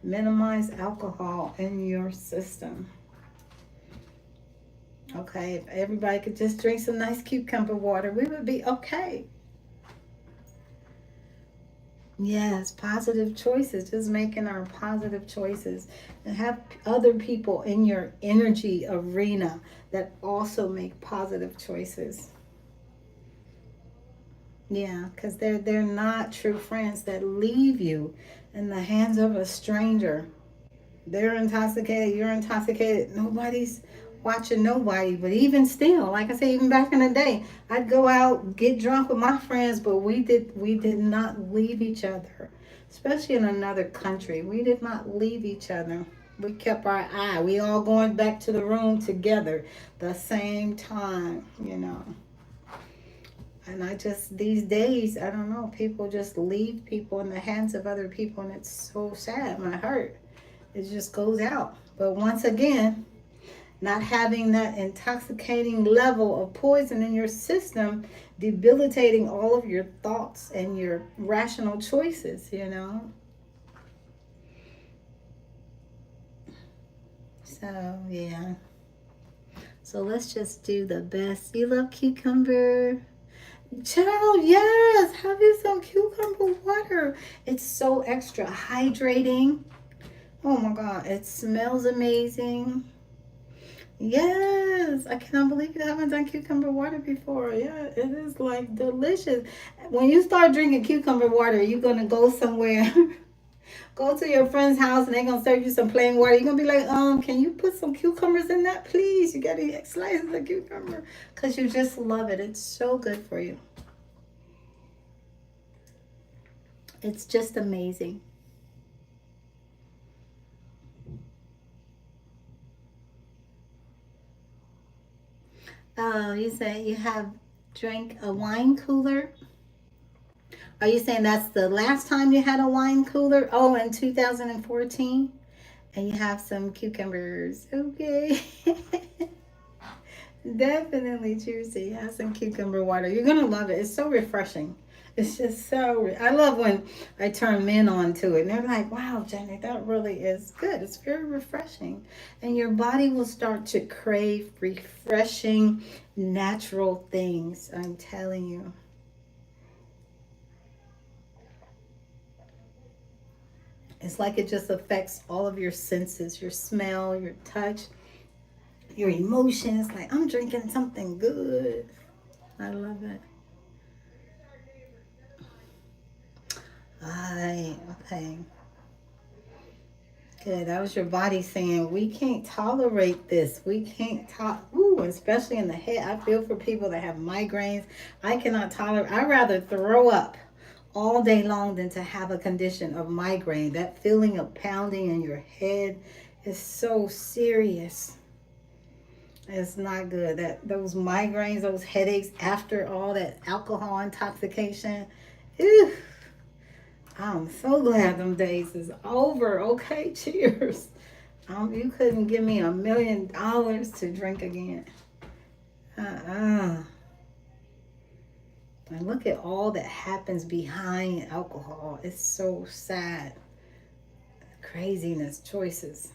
Minimize alcohol in your system. Okay, if everybody could just drink some nice cucumber water, we would be okay. Yes, positive choices. Just making our positive choices and have other people in your energy arena that also make positive choices. Yeah, because they're not true friends that leave you in the hands of a stranger. They're intoxicated, you're intoxicated, nobody's watching nobody. But even still, like I say, even back in the day, I'd go out, get drunk with my friends, but we did not leave each other. Especially in another country. We did not leave each other. We kept our eye. We all going back to the room together the same time. And I just, these days, I don't know, people just leave people in the hands of other people, and it's so sad. My heart, it just goes out. But once again, not having that intoxicating level of poison in your system, debilitating all of your thoughts and your rational choices. So, yeah. So let's just do the best. You love cucumber? Child, yes. Have you some cucumber water? It's so extra hydrating. Oh my God. It smells amazing. Yes, I cannot believe you haven't done cucumber water before. Yeah, it is like delicious. When you start drinking cucumber water, you're gonna go somewhere, go to your friend's house, and they're gonna serve you some plain water. You're gonna be like, can you put some cucumbers in that, please? You gotta eat slices of cucumber because you just love it. It's so good for you. It's just amazing. Oh, you say you have drank a wine cooler? Are you saying that's the last time you had a wine cooler? Oh, in 2014? And you have some cucumbers. Okay. Definitely juicy. Have some cucumber water. You're going to love it. It's so refreshing. It's just I love when I turn men on to it. And they're like, wow, Jenny, that really is good. It's very refreshing. And your body will start to crave refreshing, natural things. I'm telling you. It's like it just affects all of your senses, your smell, your touch, your emotions. Like, I'm drinking something good. I love it. Right. Okay. Good. That was your body saying, we can't tolerate this. We can't Ooh, especially in the head. I feel for people that have migraines. I cannot tolerate. I'd rather throw up all day long than to have a condition of migraine. That feeling of pounding in your head is so serious. It's not good. That those migraines, those headaches after all that alcohol intoxication. Ew. I'm so glad them days is over. Okay, cheers. You couldn't give me $1 million to drink again. Uh-uh. And look at all that happens behind alcohol. It's so sad. Craziness, choices.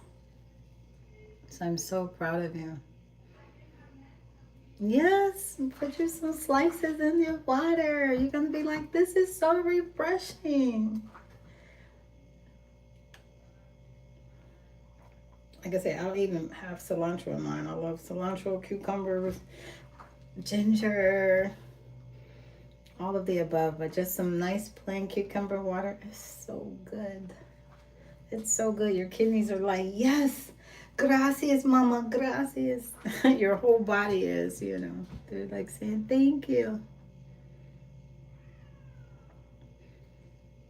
So I'm so proud of you. Yes, put you some slices in your water. You're going to be like, this is so refreshing. Like I said, I'll even have cilantro in mine. I love cilantro, cucumbers, ginger, all of the above. But just some nice plain cucumber water is so good. It's so good. Your kidneys are like, yes, gracias, mama, gracias. Your whole body is. They're like saying, thank you.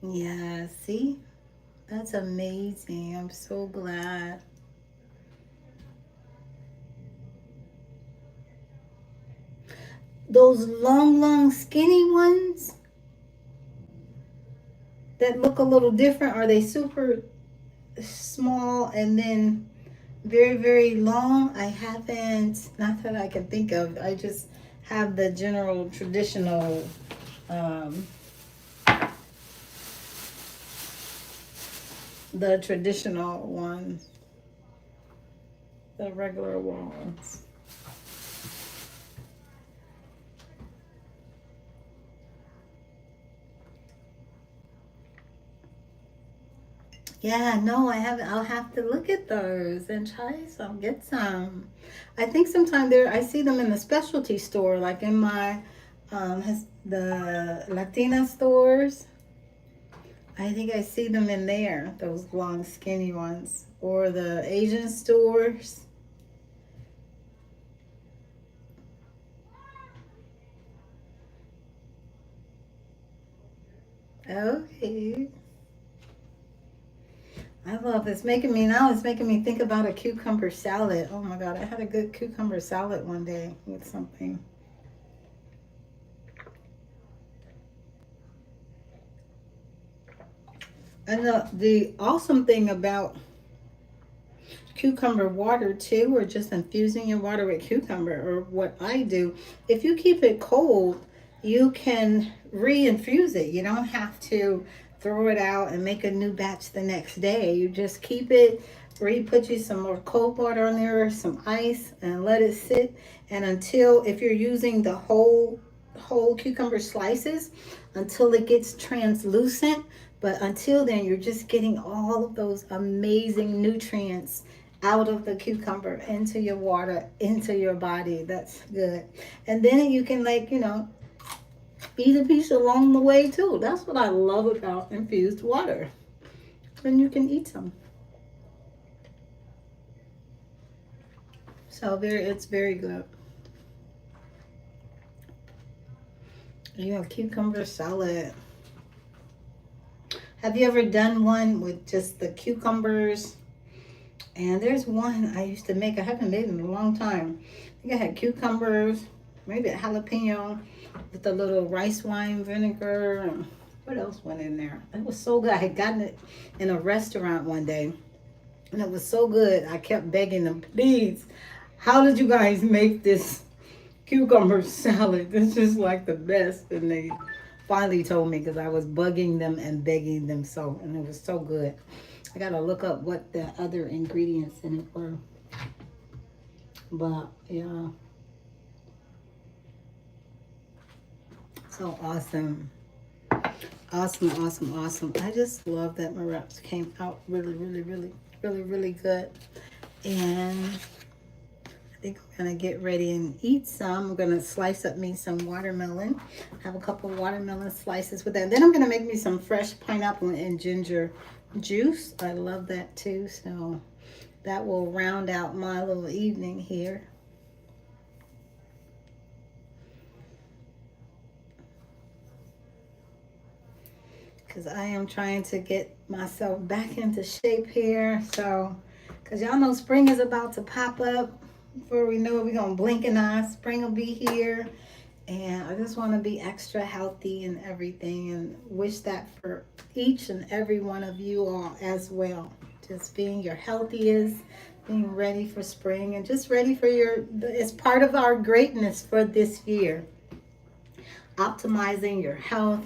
Yeah, see? That's amazing. I'm so glad. Those long, long, skinny ones that look a little different, are they super small and then very, very long? I haven't, not that I can think of. I just have the general traditional, um, the traditional ones, the regular ones. Yeah, no, I haven't. I'll have to look at those and try some, get some. I think sometimes there I see them in the specialty store, like in my the Latina stores. I think I see them in there, those long skinny ones, or the Asian stores. Okay. I love this. Making me now it's making me think about a cucumber salad. Oh my god, I had a good cucumber salad one day with something. And the awesome thing about cucumber water too, or just infusing your water with cucumber, or what I do, if you keep it cold, you can re-infuse it. You don't have to throw it out and make a new batch the next day. You just keep it, put you some more cold water on there, some ice, and let it sit. And until, if you're using the whole cucumber slices, until it gets translucent. But until then, you're just getting all of those amazing nutrients out of the cucumber into your water, into your body. That's good. And then you can, like, eat a piece along the way too. That's what I love about infused water. And you can eat some. So it's very good. You have cucumber salad. Have you ever done one with just the cucumbers? And there's one I used to make. I haven't made it in a long time. I think I had cucumbers, maybe a jalapeno with a little rice wine vinegar. And what else went in there? It was so good. I had gotten it in a restaurant one day, and it was so good. I kept begging them, please, how did you guys make this cucumber salad? This is like the best. And they finally told me because I was bugging them and begging them so, and it was so good. I gotta look up what the other ingredients in it were. But yeah, so awesome. Awesome, awesome, awesome. I just love that my wraps came out really, really, really, really, really good. And I think I'm gonna get ready and eat some. I'm gonna slice up me some watermelon. Have a couple watermelon slices with that. And then I'm gonna make me some fresh pineapple and ginger juice. I love that too. So that will round out my little evening here. Because I am trying to get myself back into shape here. So, because y'all know spring is about to pop up. Before we know it, we're going to blink an eye. Spring will be here. And I just want to be extra healthy and everything. And wish that for each and every one of you all as well. Just being your healthiest, being ready for spring, and just ready for it's part of our greatness for this year. Optimizing your health,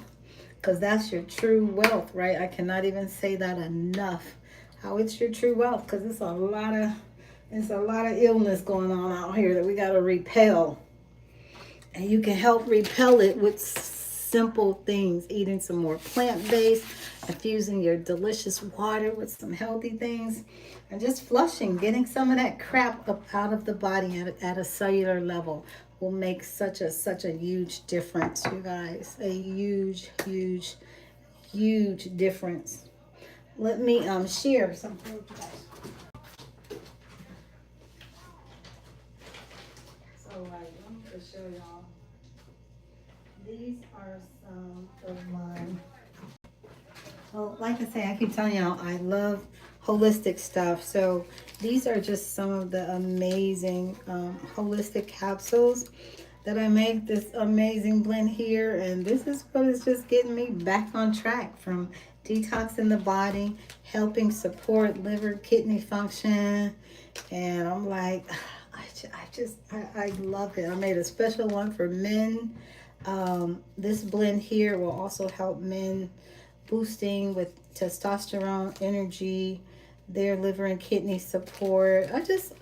because that's your true wealth, right? I cannot even say that enough. How it's your true wealth, because it's a lot of illness going on out here that we got to repel, and you can help repel it with simple things: eating some more plant-based, infusing your delicious water with some healthy things, and just flushing, getting some of that crap up out of the body at a cellular level will make such a huge difference, you guys. A huge, huge, huge difference. Let me share something with you guys. So let me just show y'all. These are some of mine. Well, like I say, I keep telling y'all, I love holistic stuff. So these are just some of the amazing holistic capsules that I make. This amazing blend here. And this is what is just getting me back on track, from detoxing the body, helping support liver, kidney function. And I'm like, I love it. I made a special one for men. This blend here will also help men, boosting with testosterone, energy, their liver and kidney support. I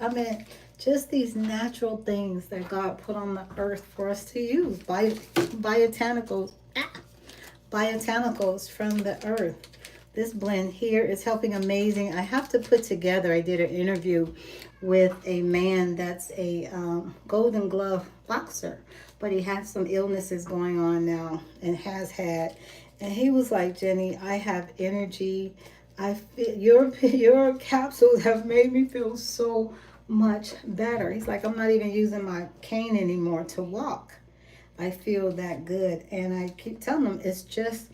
mean, just these natural things that God put on the earth for us to use. Botanicals from the earth. This blend here is helping amazing. I have to put together, I did an interview with a man that's a Golden Glove boxer, but he has some illnesses going on now and has had. And he was like, Jenny, I have energy. I feel your capsules have made me feel so much better. He's like, I'm not even using my cane anymore to walk. I feel that good. And I keep telling them it's just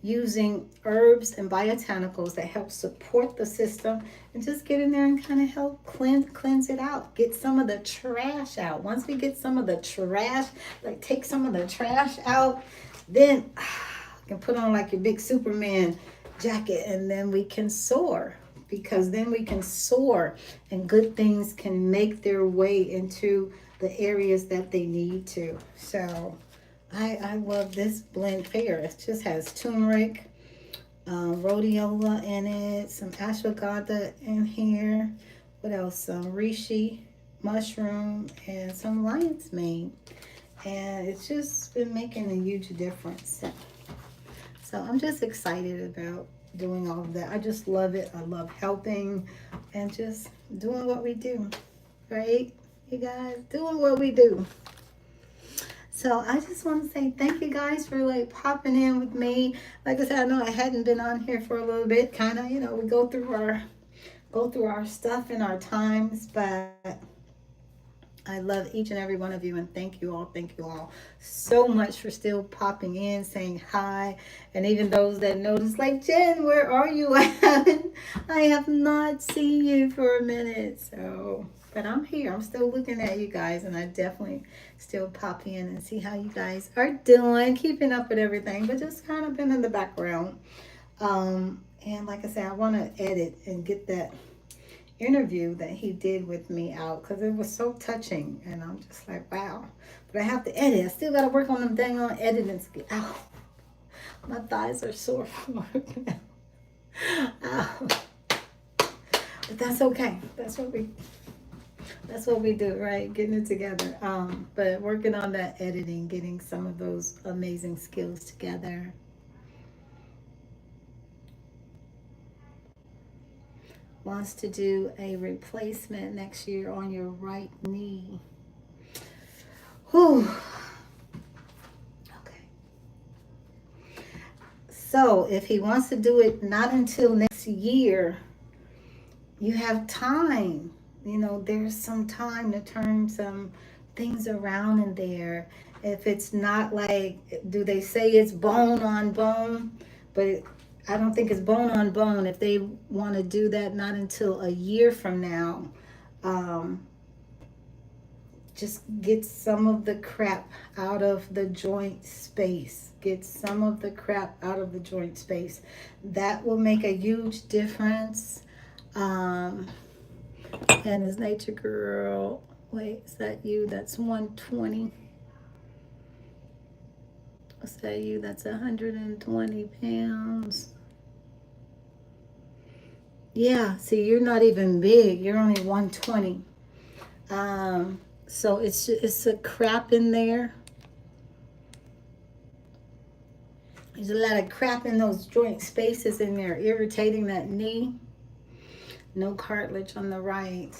using herbs and botanicals that help support the system and just get in there and kind of help cleanse it out. Get some of the trash out. Once we get some of the trash, like take some of the trash out, then you can put on like your big Superman jacket and then we can soar. Because then we can soar and good things can make their way into the areas that they need to. So I love this blend here. It just has turmeric, rhodiola in it, some ashwagandha in here. What else? Some reishi mushroom and some lion's mane. And it's just been making a huge difference. So I'm just excited about doing all of that. I just love it. I love helping and just doing what we do, right? You guys, doing what we do. So I just want to say thank you guys for like popping in with me. Like I said, I know I hadn't been on here for a little bit. Kind of, we go through our stuff in our times, but I love each and every one of you, and thank you all so much for still popping in, saying hi, and even those that notice, like, Jen, where are you? I have not seen you for a minute, so, but I'm here. I'm still looking at you guys, and I definitely still pop in and see how you guys are doing, keeping up with everything, but just kind of been in the background. And like I said, I want to edit and get that interview that he did with me out because it was so touching, and I'm just like, wow. But I have to edit. I still got to work on them dang on editing. Ow, my thighs are sore from working out. Ow. But that's okay. That's what we do, right? Getting it together. But working on that editing, getting some of those amazing skills together. Wants to do a replacement next year on your right knee. Whew. Okay. So if he wants to do it not until next year, you have time. There's some time to turn some things around in there. If it's not like, do they say it's bone on bone? But I don't think it's bone on bone. If they want to do that not until a year from now, just get some of the crap out of the joint space. Get some of the crap out of the joint space. That will make a huge difference. And his nature girl, wait, is that you? That's 120. What's that you? That's 120 pounds. Yeah, see, you're not even big. You're only 120. So it's a crap in there. There's a lot of crap in those joint spaces in there, irritating that knee. No cartilage on the right.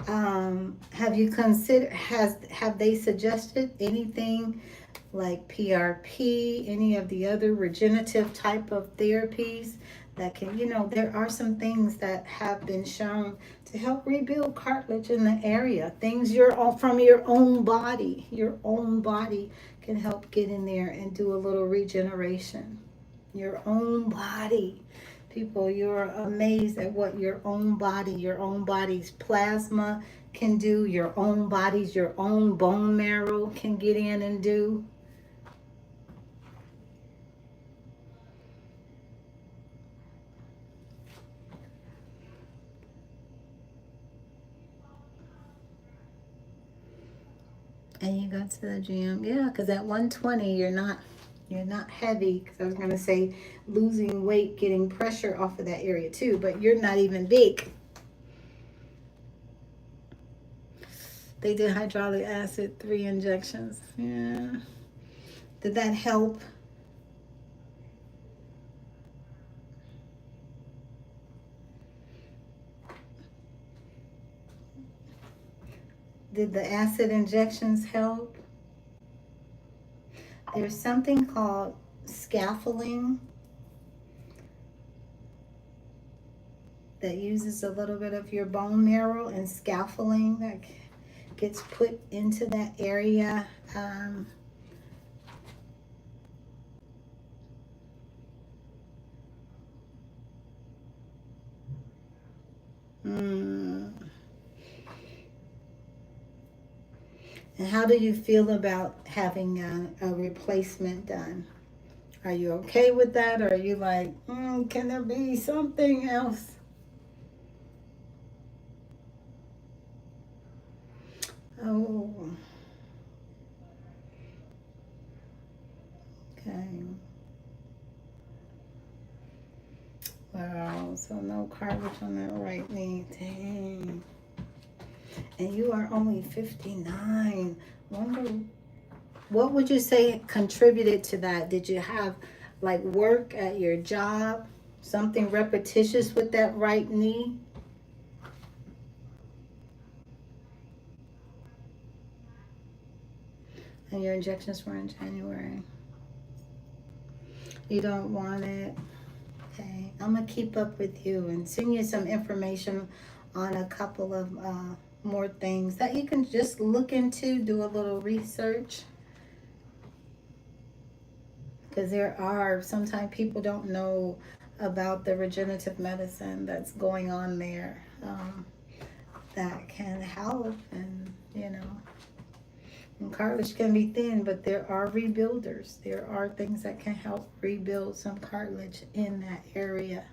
Have you considered, have they suggested anything like PRP, any of the other regenerative type of therapies that can, there are some things that have been shown to help rebuild cartilage in the area. Things from your own body. Your own body can help get in there and do a little regeneration. Your own body. People, you're amazed at what your own body's plasma can do, your own bone marrow can get in and do. And you go to the gym. Yeah, because at 120, you're not heavy. Because I was going to say losing weight, getting pressure off of that area too. But you're not even big. They did hydraulic acid, 3 injections. Yeah. Did that help? Did the acid injections help? There's something called scaffolding that uses a little bit of your bone marrow, and scaffolding that gets put into that area. And how do you feel about having a replacement done? Are you okay with that, or are you like, can there be something else? Oh, okay. Wow, so no cartilage on that right knee. Dang. And you are only 59. Wonder, what would you say contributed to that? Did you have like work at your job? Something repetitious with that right knee? And your injections were in January. You don't want it. Okay. I'm going to keep up with you and send you some information on a couple of more things that you can just look into, do a little research. Because there are, sometimes people don't know about the regenerative medicine that's going on there, that can help. And and cartilage can be thin, but there are rebuilders. There are things that can help rebuild some cartilage in that area.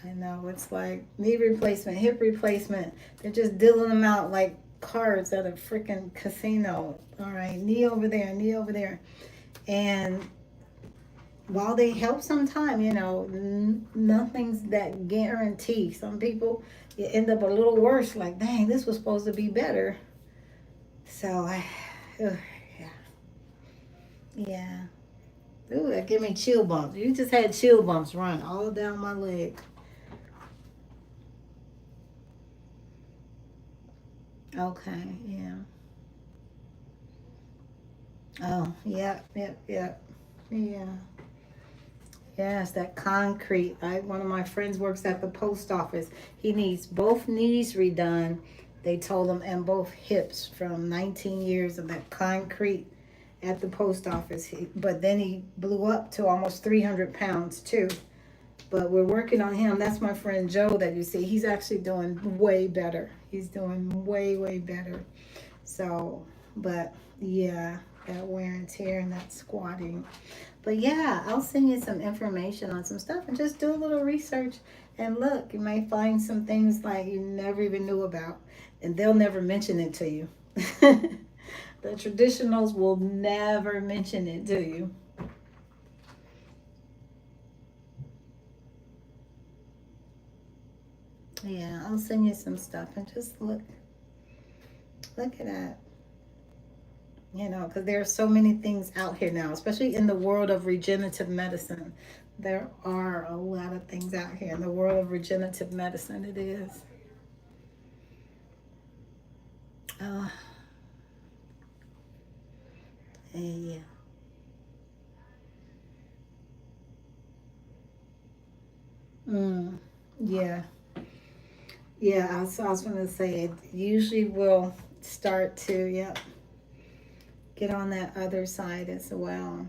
I know, it's like knee replacement, hip replacement. They're just dealing them out like cards at a freaking casino. All right, knee over there, knee over there. And while they help sometime, nothing's that guarantee. Some people, you end up a little worse, like, dang, this was supposed to be better. So, yeah. Yeah. Ooh, that give me chill bumps. You just had chill bumps run all down my leg. Okay, yeah. Oh, yep, yep, yep. Yeah. Yes, that concrete. One of my friends works at the post office. He needs both knees redone. They told him, and both hips, from 19 years of that concrete at the post office. But then he blew up to almost 300 pounds too. But we're working on him. That's my friend Joe that you see. He's actually doing way better. He's doing way, way better. So, but yeah, that wear and tear and that squatting. But yeah, I'll send you some information on some stuff and just do a little research and look. You may find some things like you never even knew about, and they'll never mention it to you. The traditionals will never mention it to you. Yeah, I'll send you some stuff and just look at that. Because there are so many things out here now, especially in the world of regenerative medicine. There are a lot of things out here in the world of regenerative medicine. It is. Uh, yeah. Mm, yeah. Yeah, I was going to say, it usually will start to, yep, get on that other side as well.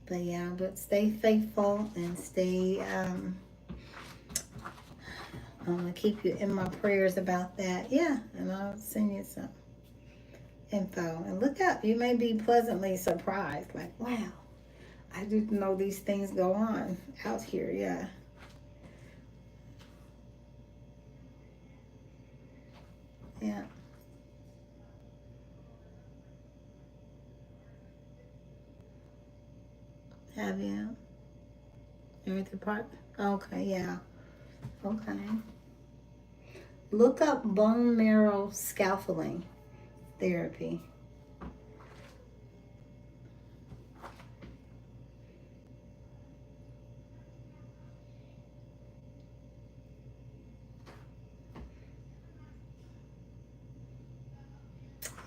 But yeah, but stay faithful and stay, I'm going to keep you in my prayers about that. Yeah, and I'll send you some info. And look up, you may be pleasantly surprised. Like, wow, I didn't know these things go on out here. Yeah. Yeah. Have you? Everything part? Okay, yeah. Okay. Look up bone marrow scaffolding therapy.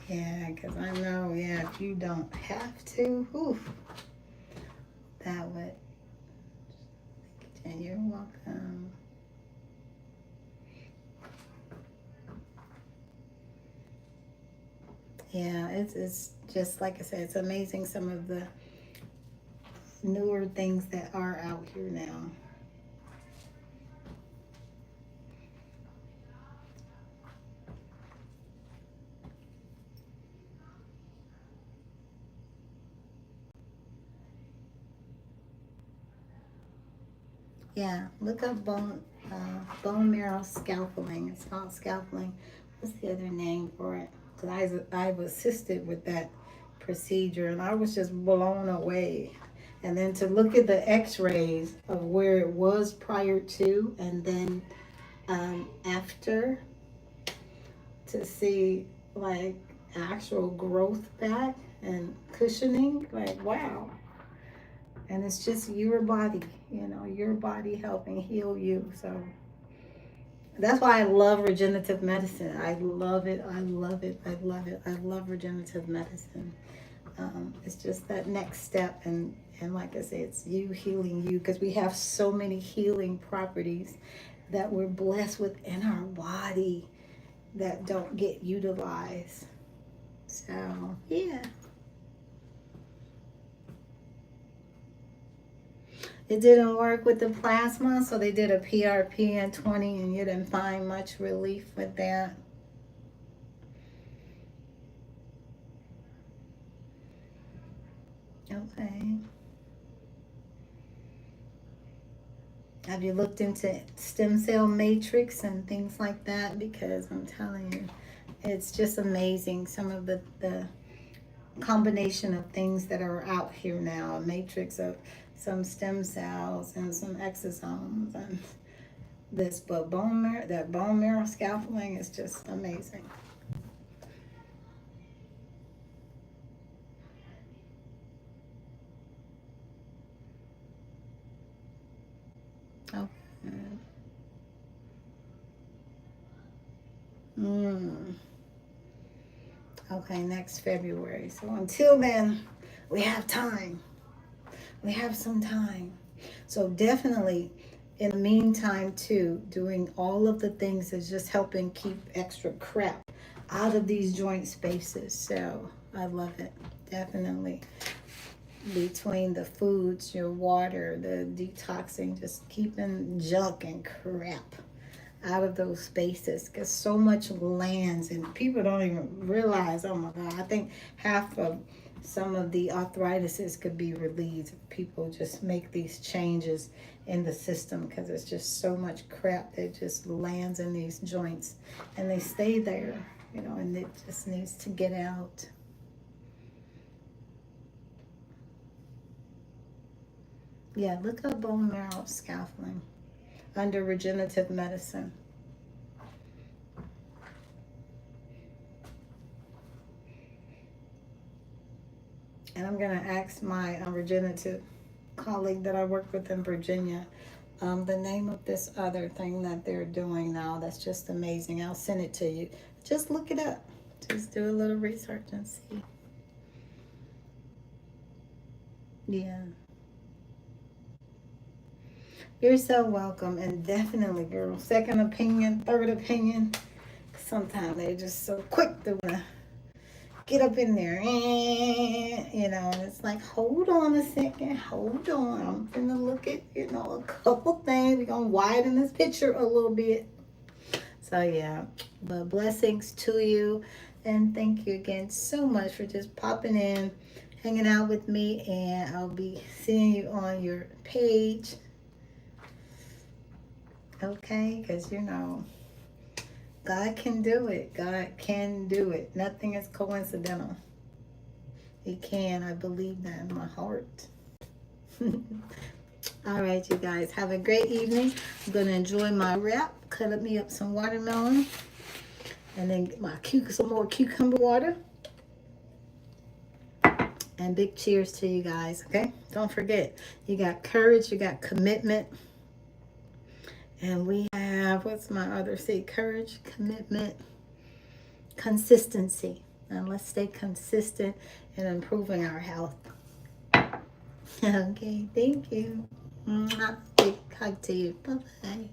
Yeah, because I know, yeah, if you don't have to, oof, that would. And you're welcome. Yeah, it's just like I said, it's amazing some of the newer things that are out here now. Yeah, look up bone marrow scalpeling. It's called scalpeling. What's the other name for it? Because I've assisted with that procedure, and I was just blown away. And then to look at the X-rays of where it was prior to, and then after, to see like actual growth back and cushioning, like wow. And it's just your body, your body helping heal you. So that's why I love regenerative medicine. I love it. I love it. I love it. I love regenerative medicine. It's just that next step. And like I say, it's you healing you, because we have so many healing properties that we're blessed with in our body that don't get utilized. So, yeah. It didn't work with the plasma, so they did a PRP at 20, and you didn't find much relief with that. Okay. Have you looked into stem cell matrix and things like that? Because I'm telling you, it's just amazing some of the combination of things that are out here now. A matrix of some stem cells and some exosomes and this, but bone marrow scaffolding is just amazing. Okay. Mm. Okay, next February. So until then, we have time. We have some time. So definitely, in the meantime, too, doing all of the things is just helping keep extra crap out of these joint spaces. So I love it. Definitely. Between the foods, your water, the detoxing, just keeping junk and crap out of those spaces, because so much lands and people don't even realize. Oh my god, I think half of some of the arthritises could be relieved if people just make these changes in the system, because it's just so much crap that just lands in these joints and they stay there, and it just needs to get out. Yeah, look up bone marrow scaffolding under regenerative medicine. And I'm going to ask my regenerative colleague that I work with in Virginia the name of this other thing that they're doing now that's just amazing. I'll send it to you. Just look it up. Just do a little research and see. Yeah. You're so welcome. And definitely, girl, second opinion, third opinion. Sometimes they're just so quick to get up in there, and it's like, hold on a second, hold on. I'm gonna look at, a couple things. We're gonna widen this picture a little bit. So, yeah, but blessings to you. And thank you again so much for just popping in, hanging out with me. And I'll be seeing you on your page. Okay? Because, God can do it. God can do it. Nothing is coincidental. He can. I believe that in my heart. All right, you guys. Have a great evening. I'm going to enjoy my wrap. Cut up me up some watermelon. And then get some more cucumber water. And big cheers to you guys, okay? Don't forget, you got courage, you got commitment. And we have, what's my other C? Courage, commitment, consistency. And let's stay consistent in improving our health. Okay, thank you. Mwah. Big hug to you. Bye-bye.